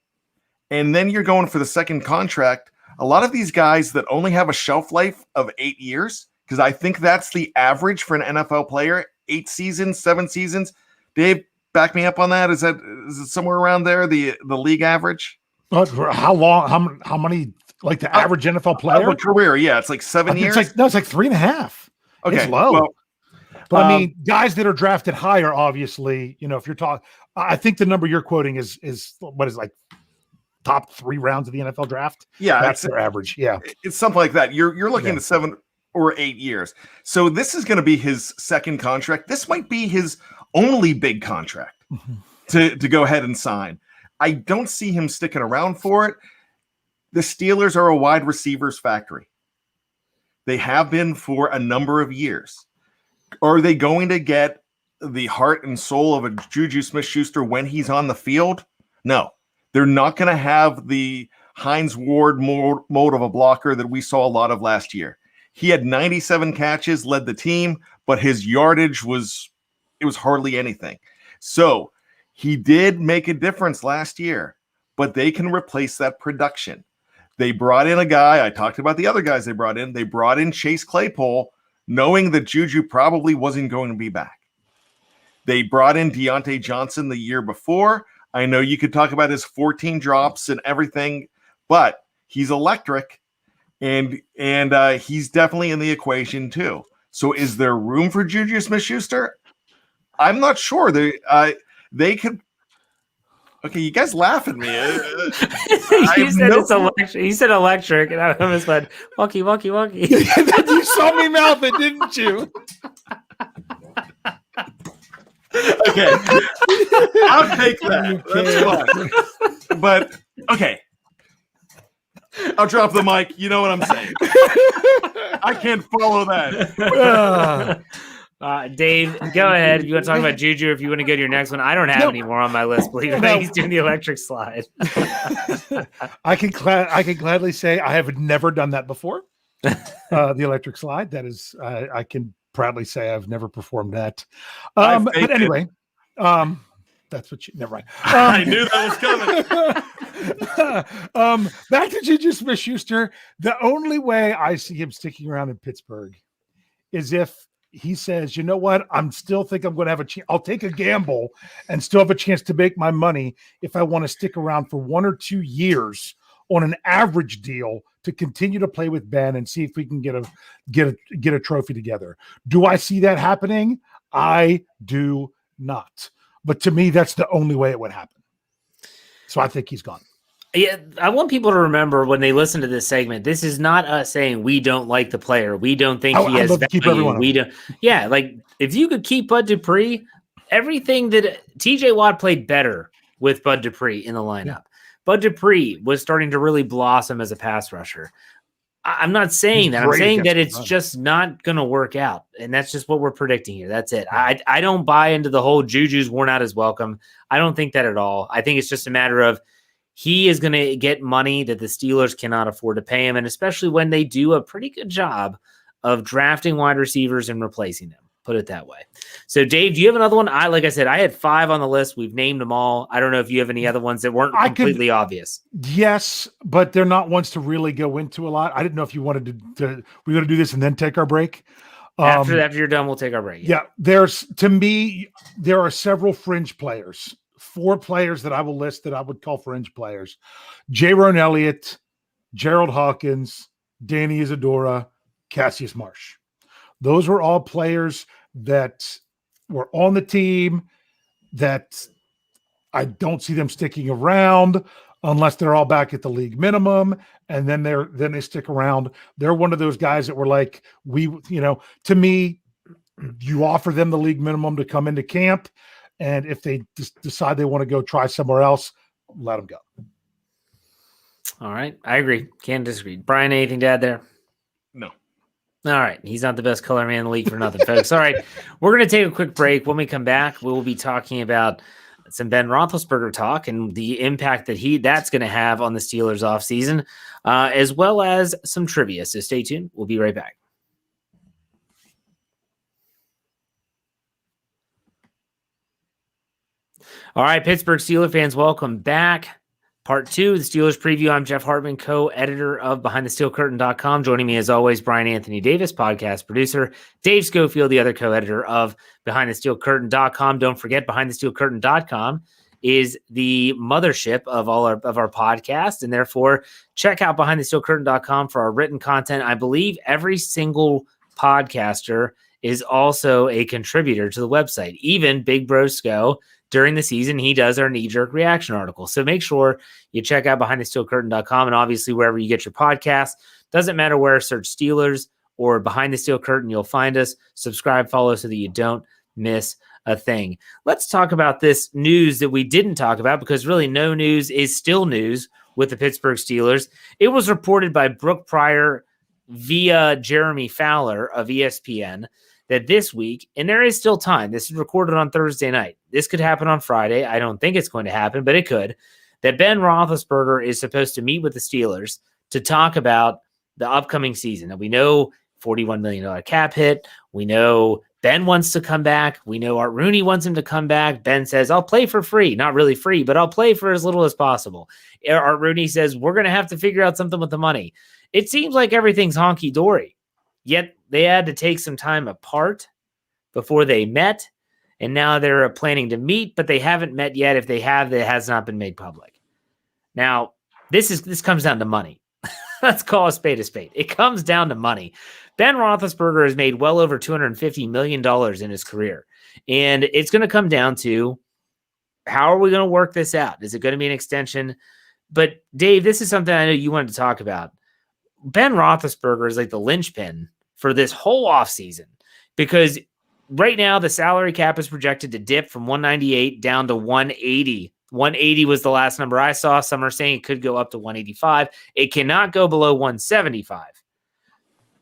and then you're going for the second contract, a lot of these guys that only have a shelf life of 8 years, because I think that's the average for an NFL player, 8 seasons, 7 seasons. Dave, back me up on that. Is it somewhere around there, the league average? How long? How many? Like the average NFL player? Career, yeah, it's like 7 years. It's like 3.5. Okay, it's low. Well, but I mean, guys that are drafted higher, obviously, if you're talking, I think the number you're quoting is what is like top 3 rounds of the NFL draft. Yeah, that's their average. Yeah, it's something like that. You're looking at 7 or 8 years. So this is going to be his second contract. This might be his only big contract to go ahead and sign. I don't see him sticking around for it. The Steelers are a wide receivers factory. They have been for a number of years. Are they going to get the heart and soul of a Juju Smith-Schuster when he's on the field? No. They're not going to have the Hines Ward mode of a blocker that we saw a lot of last year. He had 97 catches, led the team, but his yardage was hardly anything. So he did make a difference last year, but they can replace that production. They brought in a guy. I talked about the other guys they brought in. They brought in Chase Claypool, knowing that Juju probably wasn't going to be back. They brought in Deontay Johnson the year before. I know you could talk about his 14 drops and everything, but he's electric, and he's definitely in the equation too. So is there room for Juju Smith-Schuster? I'm not sure. They could. Okay, you guys laugh at me. You said electric, and I almost went walkie. You saw me mouth it, didn't you? Okay, I'll take that. That's fine. But okay, I'll drop the mic. You know what I'm saying? I can't follow that. Dave, go ahead. If you want to talk about Juju, if you want to go to your next one, I don't have any more on my list. Believe it or not, he's doing the electric slide. I can gladly say I have never done that before. The electric slide. That is, I can proudly say I've never performed that. But anyway, that's what you. Never mind. I knew that was coming. Back to Juju Smith-Schuster. The only way I see him sticking around in Pittsburgh is if he says, you know what, I'm still think I'm going to have a chance. I'll take a gamble and still have a chance to make my money if I want to stick around for 1 or 2 years on an average deal to continue to play with Ben and see if we can get a trophy together. Do I see that happening? I do not. But to me, that's the only way it would happen. So I think he's gone. Yeah, I want people to remember when they listen to this segment, this is not us saying we don't like the player. We don't think he has value. We don't. Yeah, like if you could keep Bud Dupree, everything that TJ Watt played better with Bud Dupree in the lineup. Yeah. Bud Dupree was starting to really blossom as a pass rusher. I'm not saying that. I'm saying that it's just not going to work out. And that's just what we're predicting here. That's it. I don't buy into the whole Juju's worn out his welcome. I don't think that at all. I think it's just a matter of he is going to get money that the Steelers cannot afford to pay him, and especially when they do a pretty good job of drafting wide receivers and replacing them. Put it that way. So, Dave, do you have another one? Like I said, I had 5 on the list. We've named them all. I don't know if you have any other ones that weren't completely obvious. Yes, but they're not ones to really go into a lot. I didn't know if you wanted to we're going to do this and then take our break. After you're done, we'll take our break. Yeah, to me, there are several fringe players. 4 players that I will list that I would call fringe players: Jaron Elliott, Gerald Hawkins, Danny Isadora, Cassius Marsh. Those were all players that were on the team that I don't see them sticking around unless they're all back at the league minimum, and then they stick around. They're one of those guys that were like, to me, you offer them the league minimum to come into camp, and if they decide they want to go try somewhere else, let them go. All right. I agree. Can't disagree. Bryan, anything to add there? No. All right. He's not the best color man in the league for nothing, folks. All right. We're going to take a quick break. When we come back, we will be talking about some Ben Roethlisberger talk and the impact that that's going to have on the Steelers offseason, as well as some trivia. So stay tuned. We'll be right back. All right, Pittsburgh Steelers fans, welcome back. Part 2, the Steelers preview. I'm Jeff Hartman, co-editor of BehindTheSteelCurtain.com. Joining me, as always, Bryan Anthony Davis, podcast producer. Dave Schofield, the other co-editor of BehindTheSteelCurtain.com. Don't forget, BehindTheSteelCurtain.com is the mothership of all of our podcasts, and therefore check out BehindTheSteelCurtain.com for our written content. I believe every single podcaster is also a contributor to the website. Even Big Bro Sco, during the season, he does our knee-jerk reaction article. So make sure you check out BehindTheSteelCurtain.com, and obviously wherever you get your podcast. Doesn't matter where, search Steelers or Behind the Steel Curtain, you'll find us. Subscribe, follow so that you don't miss a thing. Let's talk about this news that we didn't talk about, because really no news is still news with the Pittsburgh Steelers. It was reported by Brooke Pryor via Jeremy Fowler of ESPN that this week, and there is still time, this is recorded on Thursday night. This could happen on Friday. I don't think it's going to happen, but it could. That Ben Roethlisberger is supposed to meet with the Steelers to talk about the upcoming season. And we know $41 million cap hit. We know Ben wants to come back. We know Art Rooney wants him to come back. Ben says, I'll play for free. Not really free, but I'll play for as little as possible. Art Rooney says, we're going to have to figure out something with the money. It seems like everything's honky-dory. Yet they had to take some time apart before they met, and now they're planning to meet, but they haven't met yet. If they have, it has not been made public. Now, this comes down to money. Let's call a spade a spade. It comes down to money. Ben Roethlisberger has made well over $250 million in his career, and it's going to come down to how are we going to work this out? Is it going to be an extension? But, Dave, this is something I know you wanted to talk about. Ben Roethlisberger is like the linchpin for this whole offseason, because right now the salary cap is projected to dip from 198 down to 180. 180 was the last number I saw. Some are saying it could go up to 185. It cannot go below 175.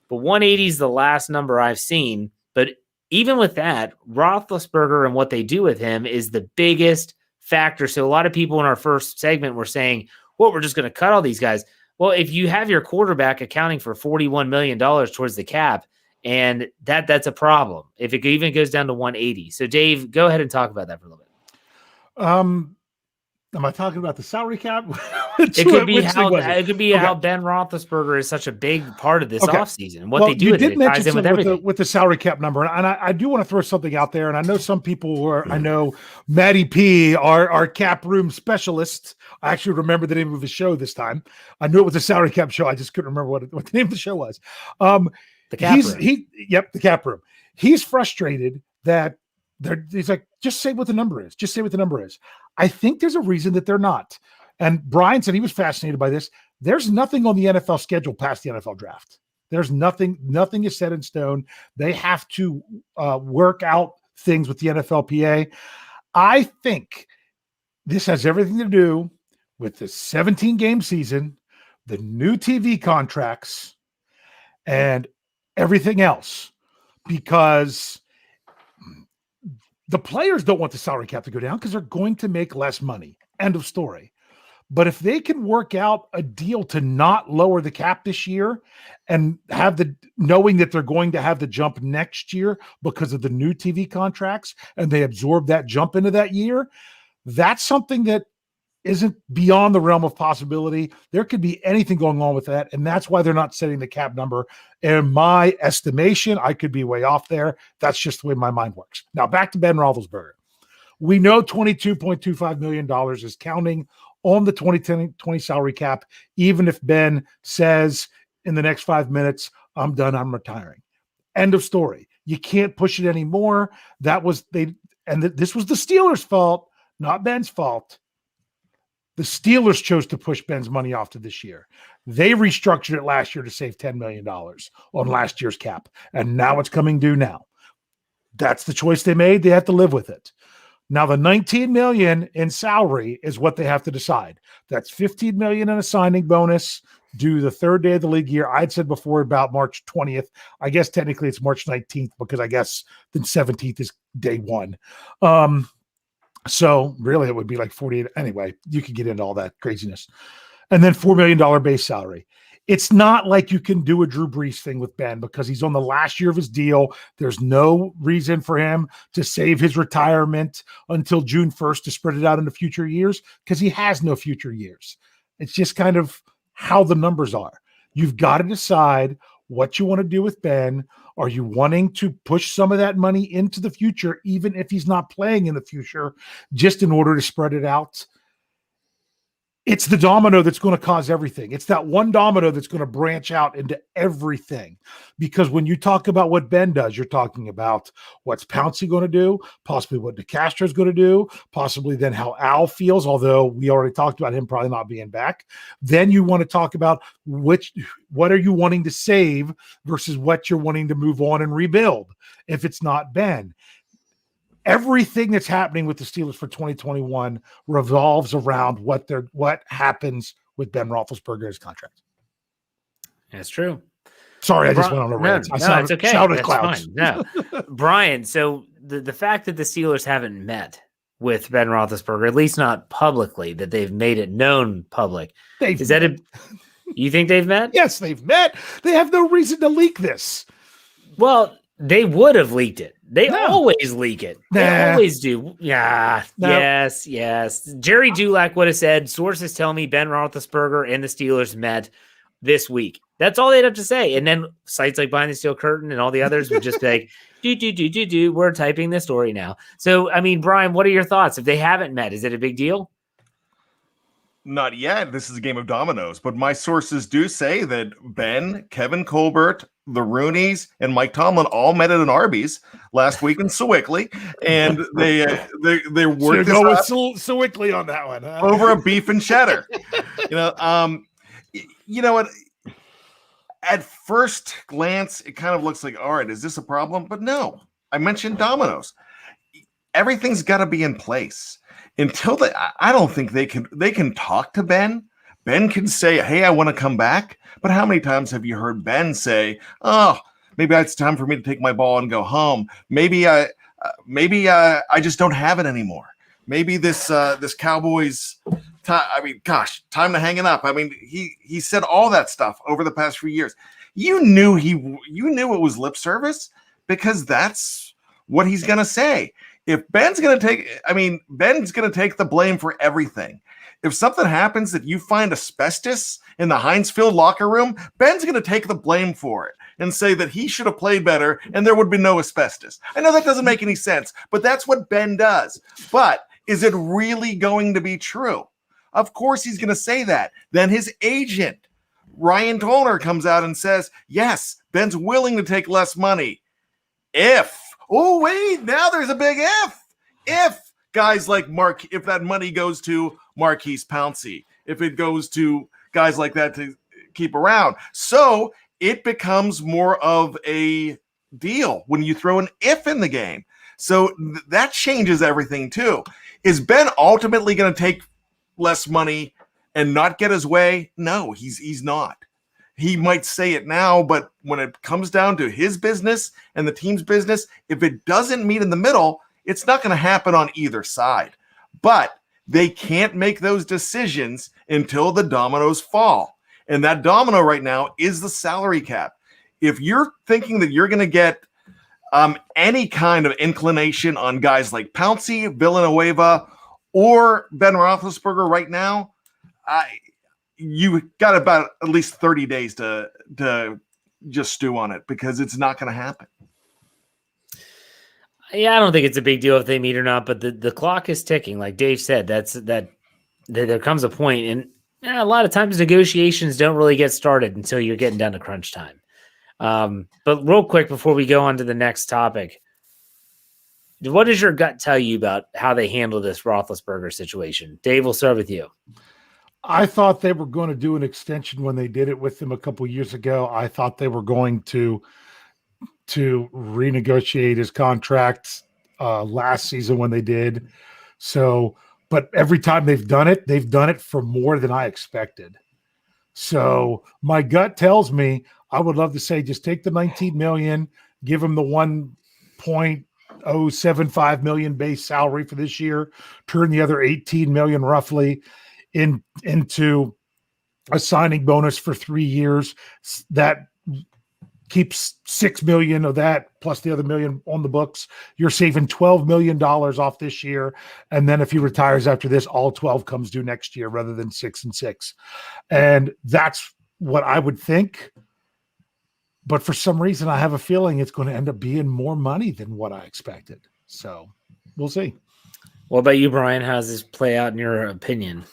But 180 is the last number I've seen. But even with that, Roethlisberger and what they do with him is the biggest factor. So a lot of people in our first segment were saying, well, we're just going to cut all these guys. Well, if you have your quarterback accounting for $41 million towards the cap, and that's a problem if it even goes down to 180. So, Dave, go ahead and talk about that for a little bit. Am I talking about the salary cap? It could be how Ben Roethlisberger is such a big part of this offseason and what they do with it. It ties in with everything. With the salary cap number, and I do want to throw something out there, and I know some people I know Maddie P, our cap room specialist. I actually remember the name of the show this time. I knew it was a salary cap show. I just couldn't remember what the name of the show was. The cap room. The cap room. He's frustrated that he's like, just say what the number is. Just say what the number is. I think there's a reason that they're not. And Bryan said he was fascinated by this. There's nothing on the NFL schedule past the NFL draft. There's nothing is set in stone. They have to work out things with the NFLPA. I think this has everything to do with the 17-game season, the new TV contracts, and everything else, because the players don't want the salary cap to go down because they're going to make less money. End of story. But if they can work out a deal to not lower the cap this year and have knowing that they're going to have the jump next year because of the new TV contracts, and they absorb that jump into that year, that's something that isn't beyond the realm of possibility. There could be anything going on with that, and that's why they're not setting the cap number. In my estimation, I could be way off there. That's just the way my mind works. Now, back to Ben Roethlisberger. We know $22.25 million is counting on the 2020 salary cap, even if Ben says in the next 5 minutes, I'm done, I'm retiring. End of story. You can't push it anymore. This was the Steelers' fault, not Ben's fault. The Steelers chose to push Ben's money off to this year. They restructured it last year to save $10 million on last year's cap, and now it's coming due now. That's the choice they made. They have to live with it. Now, the $19 million in salary is what they have to decide. That's $15 million in a signing bonus due the third day of the league year. I'd said before about March 20th. I guess technically it's March 19th because I guess the 17th is day one. So really it would be like 48. Anyway, you could get into all that craziness. And then $4 million base salary. it's not like you can do a Drew Brees thing with Ben because he's on the last year of his deal. There's no reason for him to save his retirement until June 1st to spread it out into future years because he has no future years. It's just kind of how the numbers are. You've got to decide what you want to do with Ben. Are you wanting to push some of that money into the future, even if he's not playing in the future, just in order to spread it out? It's the domino that's going to cause everything. It's that one domino that's going to branch out into everything. Because when you talk about what Ben does, you're talking about what's Pouncey going to do, possibly what DeCastro is going to do, possibly then how Al feels, although we already talked about him probably not being back. Then you want to talk about what are you wanting to save versus what you're wanting to move on and rebuild if it's not Ben. Everything that's happening with the Steelers for 2021 revolves around what happens with Ben Roethlisberger's contract. That's true. Sorry, I just went on a rant. No, it's okay. Shouted That's clouds. fine. No, Bryan. So the fact that the Steelers haven't met with Ben Roethlisberger, at least not publicly, that they've made it known public, you think they've met? Yes, they've met. They have no reason to leak this. Well, they would have leaked it. They always leak it. They always do. Yeah. No. Yes. Jerry Dulac would have said, sources tell me Ben Roethlisberger and the Steelers met this week. That's all they'd have to say. And then sites like Behind the Steel Curtain and all the others would just be like, we're typing this story now. So, I mean, Bryan, what are your thoughts? If they haven't met, is it a big deal? Not yet. This is a game of dominoes, but my sources do say that Ben, Kevin Colbert, the Rooneys, and Mike Tomlin all met at an Arby's last week in Sewickley, and they worked go with Sewickley on that one over a beef and cheddar. You know what? At first glance, it kind of looks like, all right, is this a problem? But no, I mentioned dominoes. Everything's got to be in place. Until I don't think they can talk to Ben. Ben can say, hey, I want to come back. But how many times have you heard Ben say, oh, maybe it's time for me to take my ball and go home. Maybe I just don't have it anymore. Maybe this Cowboys time to hang it up. I mean, he said all that stuff over the past few years. You knew it was lip service because that's what he's going to say. If Ben's going to take the blame for everything. If something happens that you find asbestos in the Heinz Field locker room, Ben's going to take the blame for it and say that he should have played better and there would be no asbestos. I know that doesn't make any sense, but that's what Ben does. But is it really going to be true? Of course he's going to say that. Then his agent, Ryan Toner, comes out and says, yes, Ben's willing to take less money. Now there's a big if guys like if that money goes to Marquise Pouncey, if it goes to guys like that to keep around. So it becomes more of a deal when you throw an if in the game. So that changes everything too. Is Ben ultimately going to take less money and not get his way? No, he's not. He might say it now, but when it comes down to his business and the team's business, if it doesn't meet in the middle, it's not going to happen on either side. But they can't make those decisions until the dominoes fall. And that domino right now is the salary cap. If you're thinking that you're going to get any kind of inclination on guys like Pouncey, Villanueva, or Ben Roethlisberger right now, you got about at least 30 days to just stew on it because it's not going to happen. Yeah, I don't think it's a big deal if they meet or not, but the clock is ticking. Like Dave said, there comes a point, and a lot of times negotiations don't really get started until you're getting down to crunch time. But real quick before we go on to the next topic, what does your gut tell you about how they handle this Roethlisberger situation? Dave, we'll start with you. I thought they were going to do an extension when they did it with him a couple years ago. I thought they were going to renegotiate his contract last season when they did. So, but every time they've done it for more than I expected. So my gut tells me I would love to say just take the $19 million, give him the $1.075 million base salary for this year, turn the other $18 million roughly into a signing bonus for 3 years that keeps $6 million of that plus the other $1 million on the books. You're saving $12 million off this year. And then if he retires after this, all 12 comes due next year rather than 6 and 6. And that's what I would think. But for some reason, I have a feeling it's going to end up being more money than what I expected. So we'll see. What about you, Bryan? How does this play out in your opinion?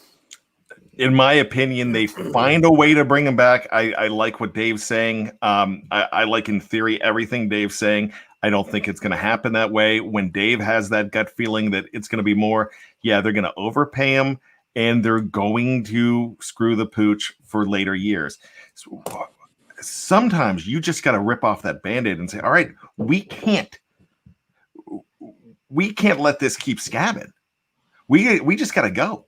In my opinion, they find a way to bring him back. I like what Dave's saying. I like, in theory, everything Dave's saying. I don't think it's going to happen that way. When Dave has that gut feeling that it's going to be more, yeah, they're going to overpay him, and they're going to screw the pooch for later years. So, sometimes you just got to rip off that Band-Aid and say, all right, we can't let this keep scabbing. We just got to go.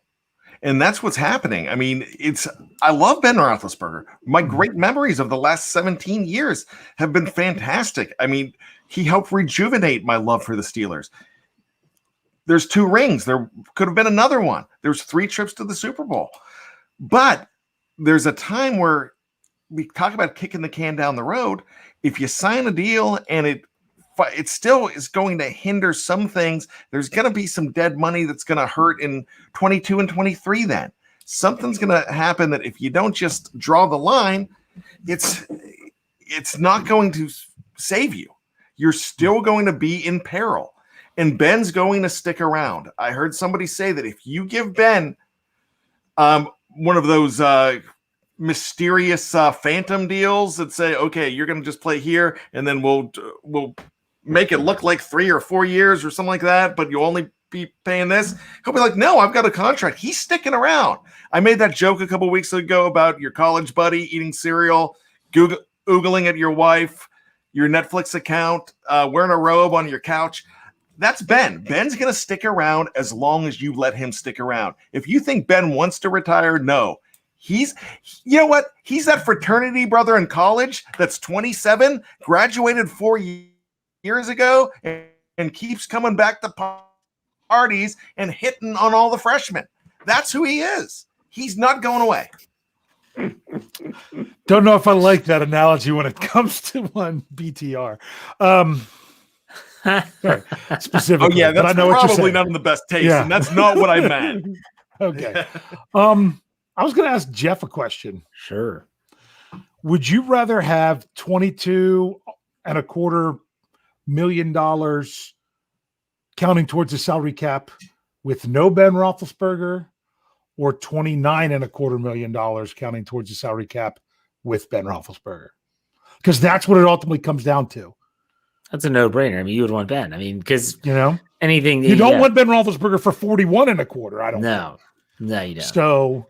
And that's what's happening. I mean, I love Ben Roethlisberger. My great memories of the last 17 years have been fantastic. I mean, he helped rejuvenate my love for the Steelers. There's 2 rings. There could have been another one. There's 3 trips to the Super Bowl. But there's a time where we talk about kicking the can down the road. If you sign a deal and it still is going to hinder some things, there's going to be some dead money that's going to hurt in 22 and 23. Then something's going to happen that if you don't just draw the line, it's not going to save you. You're still going to be in peril, and Ben's going to stick around. I heard somebody say that if you give Ben one of those mysterious phantom deals that say, okay, you're going to just play here, and then we'll make it look like 3 or 4 years or something like that, but you'll only be paying this. He'll be like, no, I've got a contract. He's sticking around. I made that joke a couple weeks ago about your college buddy eating cereal, Googling at your wife, your Netflix account, wearing a robe on your couch. That's Ben. Ben's going to stick around as long as you let him stick around. If you think Ben wants to retire, no. You know what? He's that fraternity brother in college that's 27, graduated 4 years ago, and keeps coming back to parties and hitting on all the freshmen. That's who he is. He's not going away. Don't know if I like that analogy when it comes to one BTR. Specifically. Oh, yeah, that's I know probably not in the best taste, and that's not what I meant. Okay. I was going to ask Jeff a question. Sure. Would you rather have $22.25 million counting towards the salary cap with no Ben Roethlisberger, or $29.25 million counting towards the salary cap with Ben Roethlisberger? Because that's what it ultimately comes down to. That's a no-brainer. I mean, you would want Ben. I mean, because anything you don't want Ben Roethlisberger for $41.25. I don't. No, you don't. So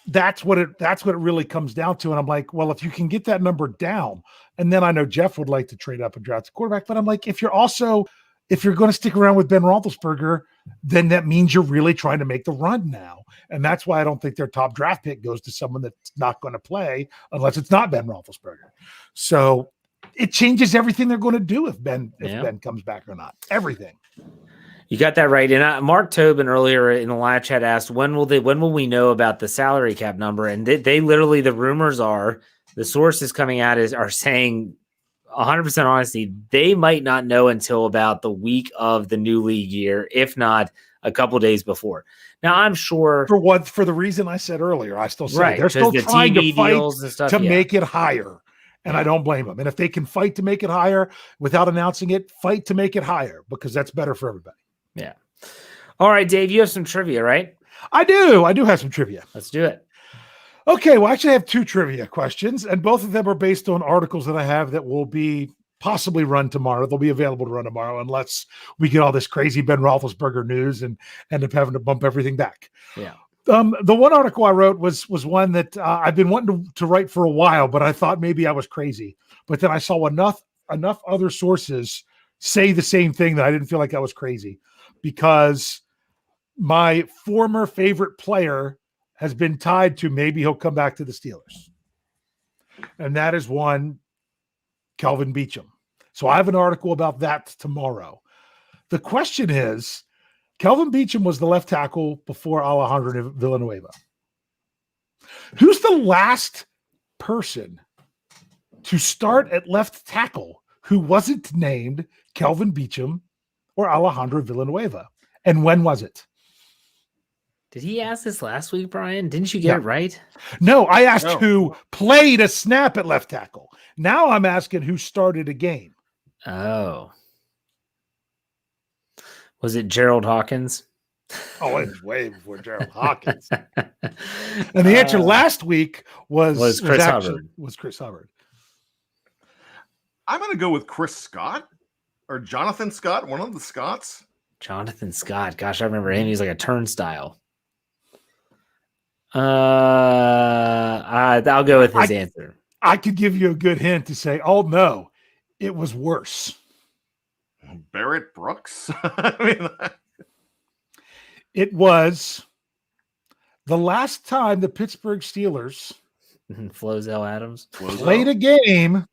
that's what it really comes down to. And I'm like, well, if you can get that number down, and then I know Jeff would like to trade up and draft a quarterback, but I'm like, if you're going to stick around with Ben Roethlisberger, then that means you're really trying to make the run now. And that's why I don't think their top draft pick goes to someone that's not going to play unless it's not Ben Roethlisberger. So it changes everything they're going to do if Ben comes back or not. Everything. You got that right. And Mark Tobin earlier in the live chat asked, when will we know about the salary cap number? And they literally, the rumors are, the sources coming out are saying 100% honesty, they might not know until about the week of the new league year, if not a couple days before. Now, I'm sure for the reason I said earlier, I still say right, they're still trying TV to fight deals and stuff, make it higher. And I don't blame them. And if they can fight to make it higher without announcing it, fight to make it higher, because that's better for everybody. Yeah. All right, Dave, you have some trivia, right? I do have some trivia. Let's do it. Okay, well, actually I have 2 trivia questions, and both of them are based on articles that I have that will be possibly run tomorrow. They'll be available to run tomorrow unless we get all this crazy Ben Roethlisberger news and end up having to bump everything back. Yeah. The one article I wrote was one that I've been wanting to write for a while, but I thought maybe I was crazy. But then I saw enough other sources say the same thing that I didn't feel like I was crazy, because my former favorite player has been tied to maybe he'll come back to the Steelers. And that is one, Kelvin Beachum. So I have an article about that tomorrow. The question is, Kelvin Beachum was the left tackle before Alejandro Villanueva. Who's the last person to start at left tackle who wasn't named Kelvin Beachum or Alejandro Villanueva? And when was it? Did he ask this last week, Brian? Didn't you get it right? No, I asked No. who played a snap at left tackle. Now I'm asking who started a game. Oh. Was it Gerald Hawkins? Oh, it's way before Gerald Hawkins. And the answer last week was Chris Hubbard. Was Chris Hubbard. I'm going to go with Chris Scott or Jonathan Scott, one of the Scotts. Jonathan Scott. Gosh, I remember him. He was like a turnstile. I'll go with his answer. I could give you a good hint to say, oh, no, it was worse. Barrett Brooks. I mean, It was the last time the Pittsburgh Steelers Flozell Adams played a game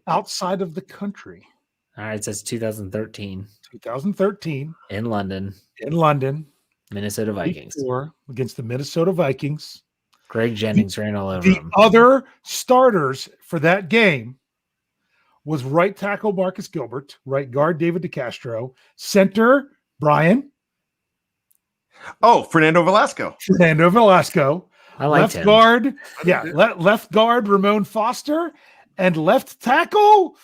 outside of the country. All right, it says 2013 in London, Minnesota Vikings. Against the Minnesota Vikings. Greg Jennings ran all over The him. other starters for that game was right tackle Marcus Gilbert, right guard David DeCastro, center Bryan, Fernando Velasco. I liked left him. guard, left guard Ramon Foster, and left tackle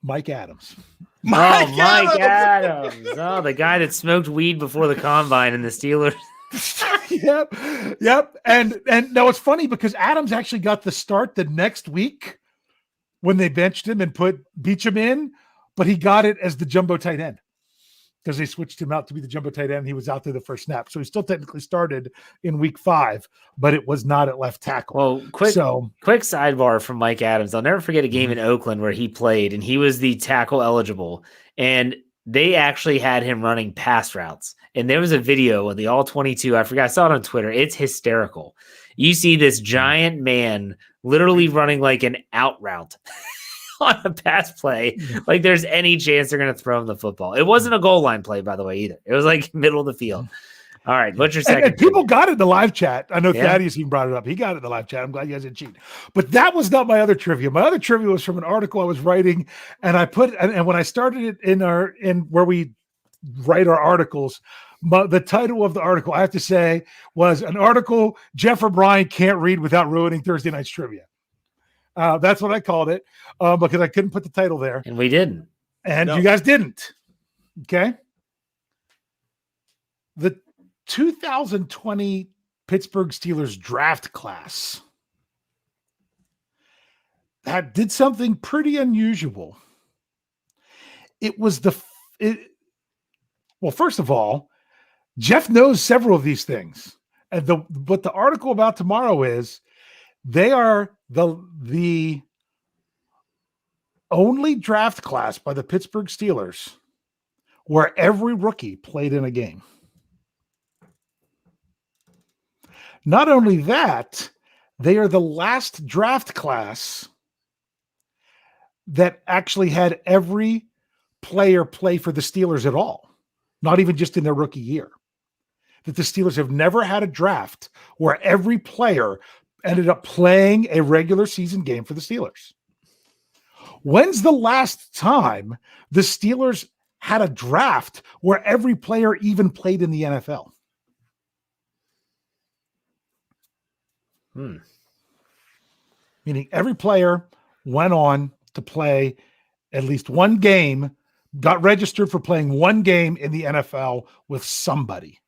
Mike Adams. Mike Adams. Oh, the guy that smoked weed before the combine in the Steelers. Yep. And now it's funny because Adams actually got the start the next week when they benched him and put Beachum in, but he got it as the jumbo tight end because they switched him out to be the jumbo tight end. He was out there the first snap. So he still technically started in week 5, but it was not at left tackle. Well, quick sidebar from Mike Adams. I'll never forget a game in Oakland where he played and he was the tackle eligible. And they actually had him running pass routes. And there was a video of the all 22. I forgot. I saw it on Twitter. It's hysterical. You see this giant man literally running like an out route on a pass play. Like there's any chance they're going to throw him the football. It wasn't a goal line play, by the way, either. It was like middle of the field. All right. What's your second? And people got it in the live chat. I know Thaddeus even brought it up. He got it in the live chat. I'm glad you guys didn't cheat. But that was not my other trivia. My other trivia was from an article I was writing, and I put and when I started it in where we write our articles, the title of the article I have to say was an article Jeff or Bryan can't read without ruining Thursday night's trivia. That's what I called it because I couldn't put the title there, and we didn't, and you guys didn't. Okay, the 2020 Pittsburgh Steelers draft class that did something pretty unusual. It was well, first of all, Jeff knows several of these things. And what the article about tomorrow is they are the only draft class by the Pittsburgh Steelers where every rookie played in a game. Not only that, they are the last draft class that actually had every player play for the Steelers at all, not even just in their rookie year. That the Steelers have never had a draft where every player ended up playing a regular season game for the Steelers. When's the last time the Steelers had a draft where every player even played in the NFL? Meaning every player went on to play at least one game, got registered for playing one game in the NFL with somebody.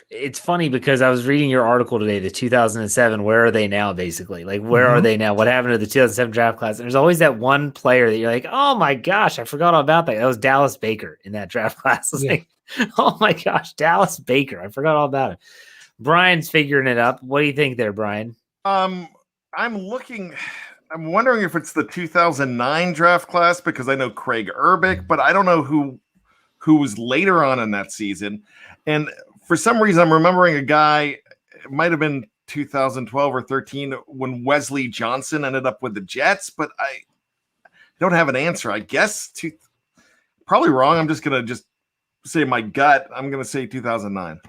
It's funny because I was reading your article today, the 2007, where are they now, basically? Like, where are they now? What happened to the 2007 draft class? And there's always that one player that you're like, oh my gosh, I forgot all about that. That was Dallas Baker in that draft class. I was like, oh my gosh, Dallas Baker. I forgot all about it. Brian's figuring it up. What do you think there, Bryan? I'm wondering if it's the 2009 draft class because I know Craig Urbick, but I don't know who was later on in that season. And for some reason, I'm remembering a guy, it might have been 2012 or 13 when Wesley Johnson ended up with the Jets, but I don't have an answer. I guess probably wrong. I'm just going to say my gut, I'm going to say 2009.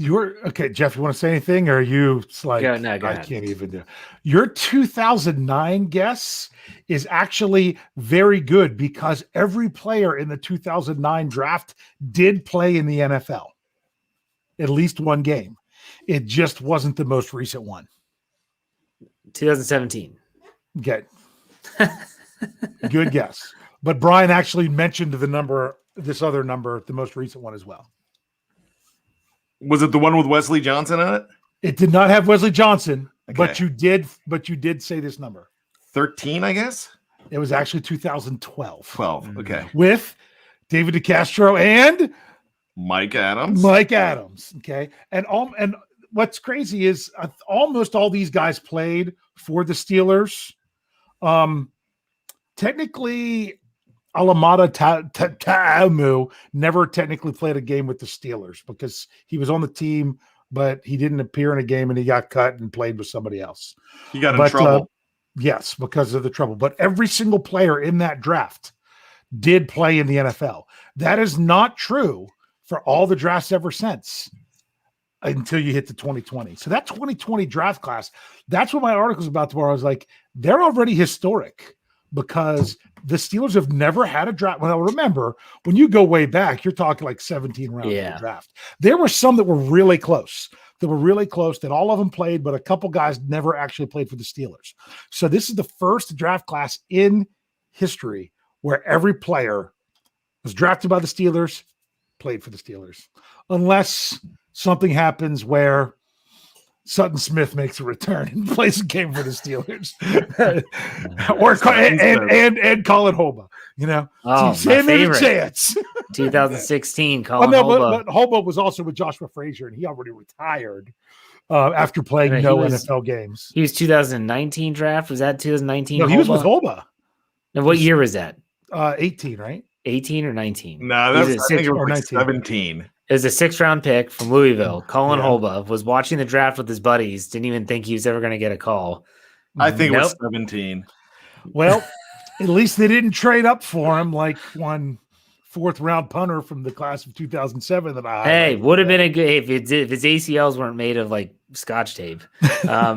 You're okay, Jeff. You want to say anything, or are you like Go I ahead. can't even do? Your 2009 guess is actually very good because every player in the 2009 draft did play in the NFL, at least one game. It just wasn't the most recent one. 2017. Okay, good guess. But Bryan actually mentioned this other number, the most recent one as well. Was it the one with Wesley Johnson in it? It did not have Wesley Johnson, Okay. but you did say this number. 13, I guess. It was actually 2012. 12. Okay. With David DeCastro and Mike Adams. Okay. And what's crazy is almost all these guys played for the Steelers. Technically, Alameda Ta'amu never technically played a game with the Steelers because he was on the team, but he didn't appear in a game and he got cut and played with somebody else. He got in trouble. Yes, because of the trouble. But every single player in that draft did play in the NFL. That is not true for all the drafts ever since until you hit the 2020. So that 2020 draft class, that's what my article was about tomorrow. I was like, they're already historic because the Steelers have never had a draft. Well, remember, when you go way back, you're talking like 17 rounds of the draft. There were some that were really close. That all of them played, but a couple guys never actually played for the Steelers. So this is the first draft class in history where every player was drafted by the Steelers, played for the Steelers. Unless something happens where Sutton Smith makes a return and plays a game for the Steelers, and Colin Hoba. Oh, so my favorite. Chance. 2016. Colin Hoba. But Hoba was also with Joshua Frazier, and he already retired after playing NFL games. He was 2019 draft. Was that 2019? No, he was with Hoba. And what year was that? 18, right? 18 or 19? No, I think it was like 17. It was a 6th-round pick from Louisville. Colin Hoba was watching the draft with his buddies. Didn't even think he was ever going to get a call. I think it was 17. Well, at least they didn't trade up for him like one 4th-round punter from the class of 2007 that I Hey, would have been a good if his ACLs weren't made of like Scotch tape. All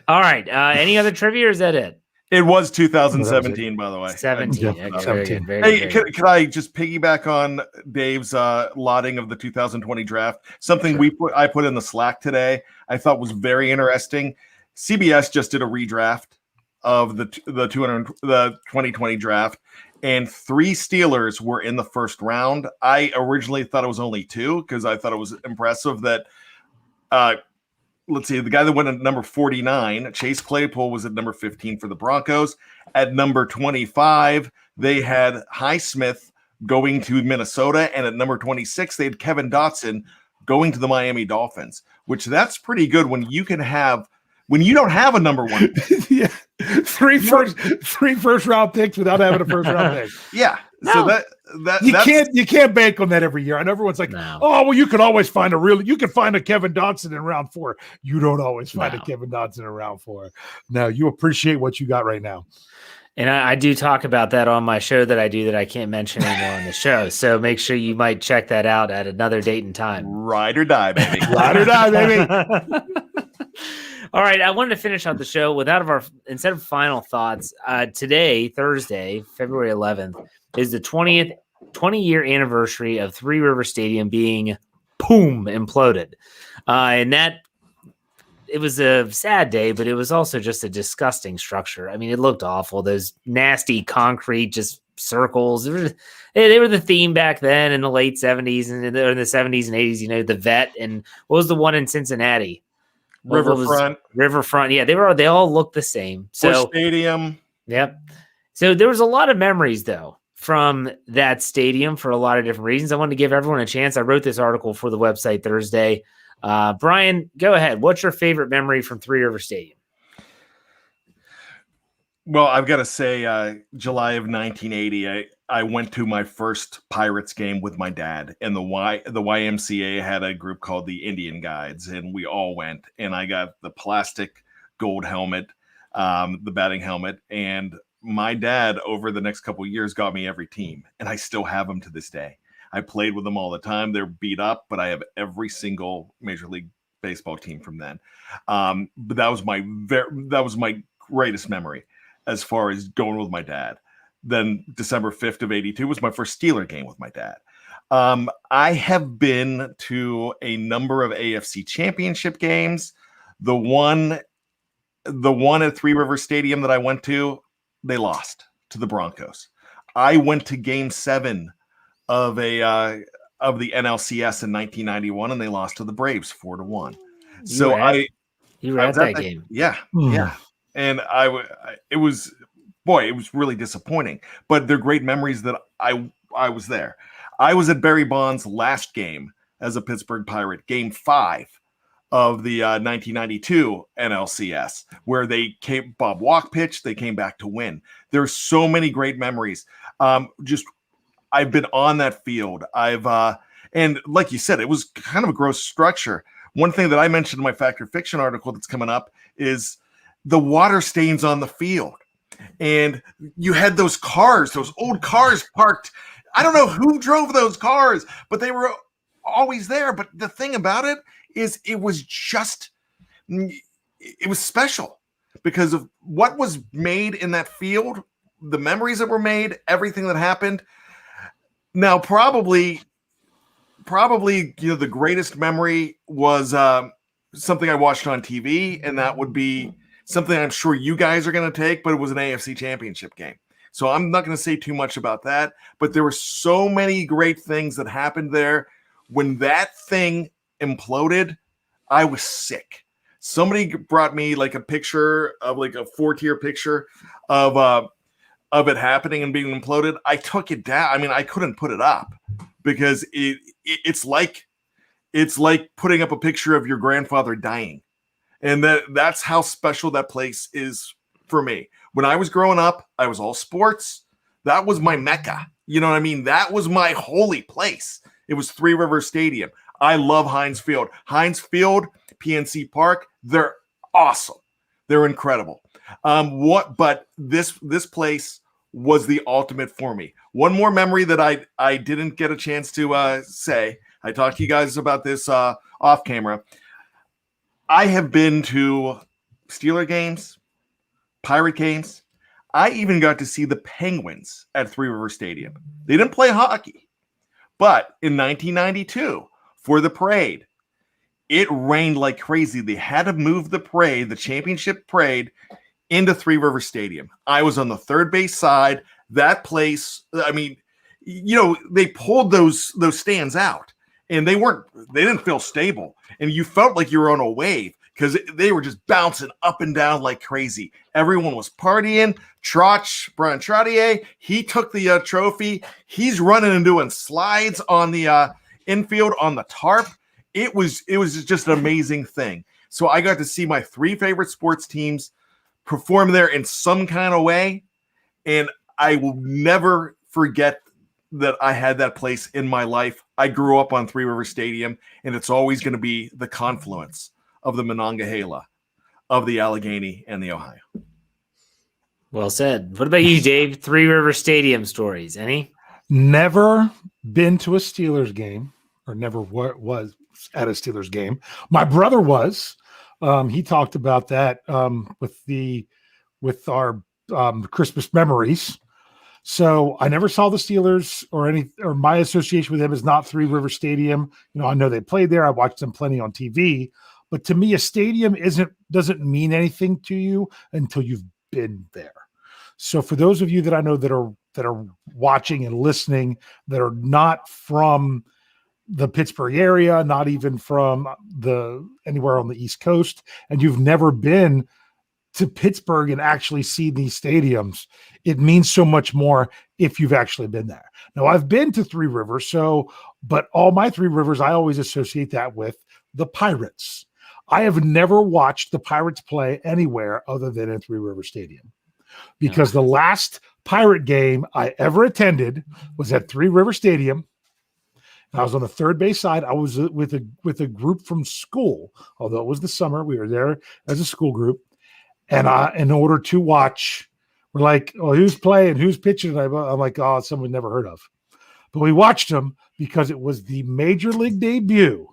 right. Any other trivia or is that it? It was 2017, by the way. 17. Yeah, Okay, 17. Very Hey, good. could I just piggyback on Dave's lauding of the 2020 draft? Something I put in the Slack today I thought was very interesting. CBS just did a redraft of the 2020 draft, and 3 Steelers were in the first round. I originally thought it was only 2 because I thought it was impressive that let's see, the guy that went at number 49, Chase Claypool, was at number 15 for the Broncos. At number 25, they had Highsmith going to Minnesota. And at number 26, they had Kevin Dotson going to the Miami Dolphins, which that's pretty good when you don't have a number 1 pick. Yeah. 3 first-round picks without having a first-round pick. Yeah. No. So you can't bank on that every year. And everyone's like, No. oh, well, you could always find a Kevin Dotson in round 4. You don't always find a Kevin Dotson in round 4. No, you appreciate what you got right now. And I do talk about that on my show that I do that I can't mention anymore on the show. So make sure you might check that out at another date and time. Ride or die, baby. Ride or die, baby. All right, I wanted to finish out the show with instead of final thoughts. Today, Thursday, February 11th, is the 20-year anniversary of Three River Stadium being imploded. And that it was a sad day, but it was also just a disgusting structure. I mean, it looked awful. Those nasty concrete just circles. They were the theme back then in the late 70s and in the 70s and 80s, the Vet. And what was the one in Cincinnati? Riverfront. Yeah, they all looked the same. So Busch Stadium. Yep. So there was a lot of memories though from that stadium for a lot of different reasons. I wanted to give everyone a chance. I wrote this article for the website Thursday. Bryan, go ahead. What's your favorite memory from Three River Stadium? Well, I've got to say, July of 1980, I went to my first Pirates game with my dad, and the YMCA had a group called the Indian Guides, and we all went, and I got the plastic gold helmet, the batting helmet, and my dad over the next couple of years got me every team, and I still have them to this day. I played with them all the time. They're beat up, but I have every single Major League Baseball team from then. But that was my greatest memory as far as going with my dad. Then December 5th of 82 was my first Steeler game with my dad. I have been to a number of AFC championship games. The one at Three Rivers Stadium that I went to, they lost to the Broncos. I went to Game 7 of the NLCS in 1991, and they lost to the Braves 4-1. So you were at that game. Yeah, yeah. And it was really disappointing. But they're great memories that I was there. I was at Barry Bonds' last game as a Pittsburgh Pirate, Game 5 of the 1992 NLCS, where Bob Walk pitched, they came back to win. There's so many great memories. I've been on that field. And like you said, it was kind of a gross structure. One thing that I mentioned in my Fact or Fiction article that's coming up is the water stains on the field. And you had those old cars parked. I don't know who drove those cars, but they were always there. But the thing about it is it was special because of what was made in that field, the memories that were made, everything that happened. Now, probably, the greatest memory was something I watched on TV, and that would be something I'm sure you guys are going to take, but it was an AFC championship game. So I'm not going to say too much about that, but there were so many great things that happened there. When that thing imploded, I was sick. Somebody brought me like a picture of like a 4-tier picture of it happening and being imploded. I took it down. I mean, I couldn't put it up because it's like putting up a picture of your grandfather dying. And that's how special that place is for me. When I was growing up, I was all sports. That was my Mecca. You know what I mean? That was my holy place. It was Three Rivers Stadium. I love Heinz Field. Heinz Field, PNC Park, they're awesome. They're incredible. But this place was the ultimate for me. One more memory that I didn't get a chance to say. I talked to you guys about this off camera. I have been to Steeler games, Pirate games. I even got to see the Penguins at Three River Stadium. They didn't play hockey, but in 1992 for the parade, it rained like crazy. They had to move the parade, the championship parade, into Three River Stadium. I was on the third base side. That place, I mean, they pulled those stands out, and they didn't feel stable, and you felt like you were on a wave because they were just bouncing up and down like crazy. Everyone was partying. Brian Trottier, he took the trophy. He's running and doing slides on the infield on the tarp. It was just an amazing thing. So I got to see my 3 favorite sports teams perform there in some kind of way, and I will never forget that I had that place in my life. I grew up on Three River Stadium, and it's always going to be the confluence of the Monongahela, of the Allegheny, and the Ohio. Well said. What about you, Dave? Three River Stadium stories. Any? Never been to a Steelers game, or never was at a Steelers game. My brother was. He talked about that with our Christmas memories. So I never saw the Steelers or my association with them is not Three River Stadium. I know they played there. I watched them plenty on TV, but to me, a stadium doesn't mean anything to you until you've been there. So for those of you that I know that are watching and listening that are not from the Pittsburgh area, not even from anywhere on the East Coast, and you've never been to Pittsburgh and actually seen these stadiums, it means so much more if you've actually been there. Now, I've been to Three Rivers, but all my Three Rivers, I always associate that with the Pirates. I have never watched the Pirates play anywhere other than at Three River Stadium, because the last Pirate game I ever attended was at Three River Stadium. I was on the third base side. I was with a group from school, although it was the summer. We were there as a school group. And in order to watch, we're like, oh, who's playing? Who's pitching? I'm like, oh, someone never heard of. but we watched them because it was the major league debut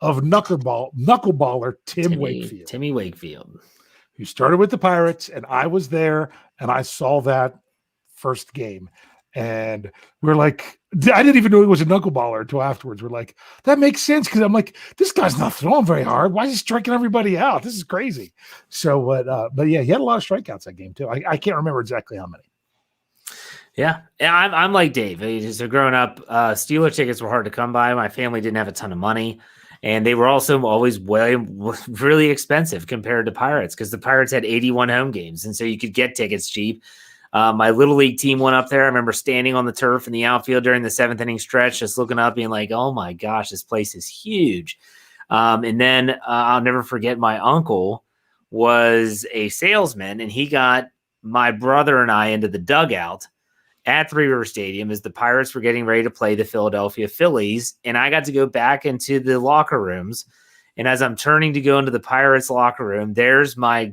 of knuckleballer Tim Wakefield. Timmy Wakefield. Who started with the Pirates, and I was there, and I saw that first game. And we're like, I didn't even know he was a knuckleballer until afterwards. We're like, that makes sense, because I'm like, this guy's not throwing very hard. Why is he striking everybody out? This is crazy. So, but yeah, he had a lot of strikeouts that game too. I can't remember exactly how many. Yeah, I'm like Dave. So growing up, Steeler tickets were hard to come by. My family didn't have a ton of money, and they were also always really expensive compared to Pirates, because the Pirates had 81 home games, and so you could get tickets cheap. My little league team went up there. I remember standing on the turf in the outfield during the 7th inning stretch, just looking up, being like, "Oh my gosh, this place is huge." And then I'll never forget, my uncle was a salesman, and he got my brother and I into the dugout at Three River Stadium as the Pirates were getting ready to play the Philadelphia Phillies. And I got to go back into the locker rooms. And as I'm turning to go into the Pirates locker room, there's my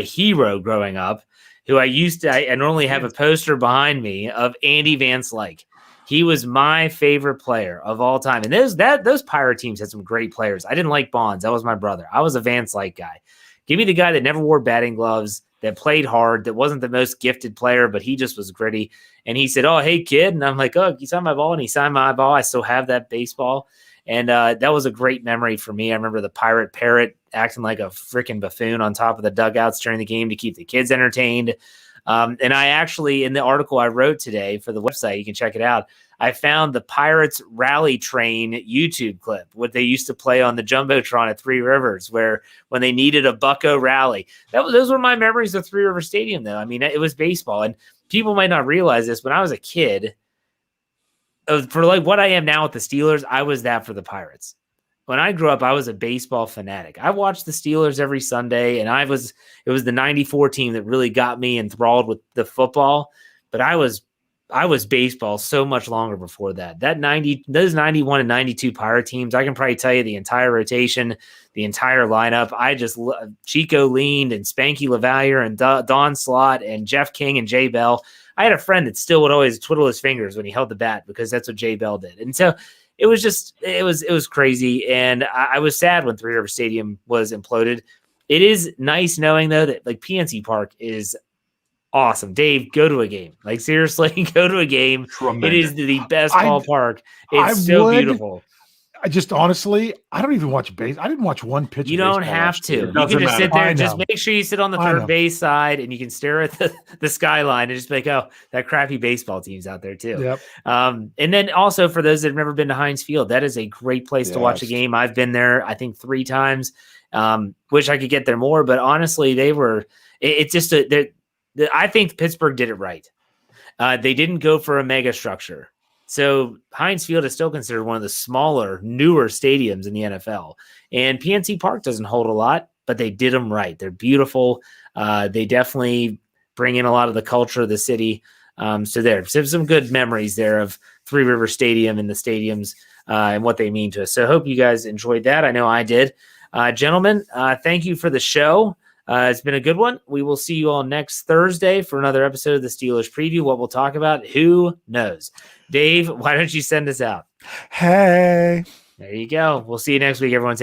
hero growing up, who I normally have a poster behind me of Andy Van Slyke. He was my favorite player of all time. And those Pirate teams had some great players. I didn't like Bonds. That was my brother. I was a Van Slyke guy. Give me the guy that never wore batting gloves, that played hard, that wasn't the most gifted player, but he just was gritty. And he said, "Oh, hey, kid." And I'm like, "Oh, you signed my ball?" And he signed my ball. I still have that baseball. And that was a great memory for me. I remember the Pirate Parrot acting like a freaking buffoon on top of the dugouts during the game to keep the kids entertained. And I actually, in the article I wrote today for the website, you can check it out, I found the Pirates Rally Train YouTube clip, what they used to play on the Jumbotron at Three Rivers, where when they needed a bucko rally. Those were my memories of Three River Stadium, though. I mean, it was baseball. And people might not realize this. When I was a kid, for like what I am now with the Steelers, I was that for the Pirates. When I grew up, I was a baseball fanatic. I watched the Steelers every Sunday, and it was the 94 team that really got me enthralled with the football. But I was baseball so much longer before that. Those 91 and 92 Pirate teams, I can probably tell you the entire rotation, the entire lineup. I just Chico Leaned and Spanky LaValliere and Don Slott and Jeff King and Jay Bell. I had a friend that still would always twiddle his fingers when he held the bat, because that's what Jay Bell did. And so it was crazy. And I was sad when Three River Stadium was imploded. It is nice knowing, though, that like PNC Park is awesome. Dave, go to a game. Like, seriously, go to a game. Tremendous. It is the best ballpark. It's so beautiful. I just honestly, I don't even watch base. I didn't watch one pitch. You don't have to. You can just sit there. Just make sure you sit on the third base side, and you can stare at the skyline and just be like, "Oh, that crappy baseball team's out there too." Yep. And then also for those that have never been to Heinz Field, that is a great place to watch a game. I've been there, I think 3 times. Wish I could get there more, but honestly, they were. It's just I think Pittsburgh did it right. They didn't go for a mega structure. So Heinz Field is still considered one of the smaller, newer stadiums in the NFL. And PNC Park doesn't hold a lot, but they did them right. They're beautiful. They definitely bring in a lot of the culture of the city. So there's some good memories there of Three River Stadium and the stadiums and what they mean to us. So I hope you guys enjoyed that. I know I did. Gentlemen, thank you for the show. It's been a good one. We will see you all next Thursday for another episode of the Steelers Preview. What we'll talk about, who knows? Dave, why don't you send us out? Hey. There you go. We'll see you next week, everyone.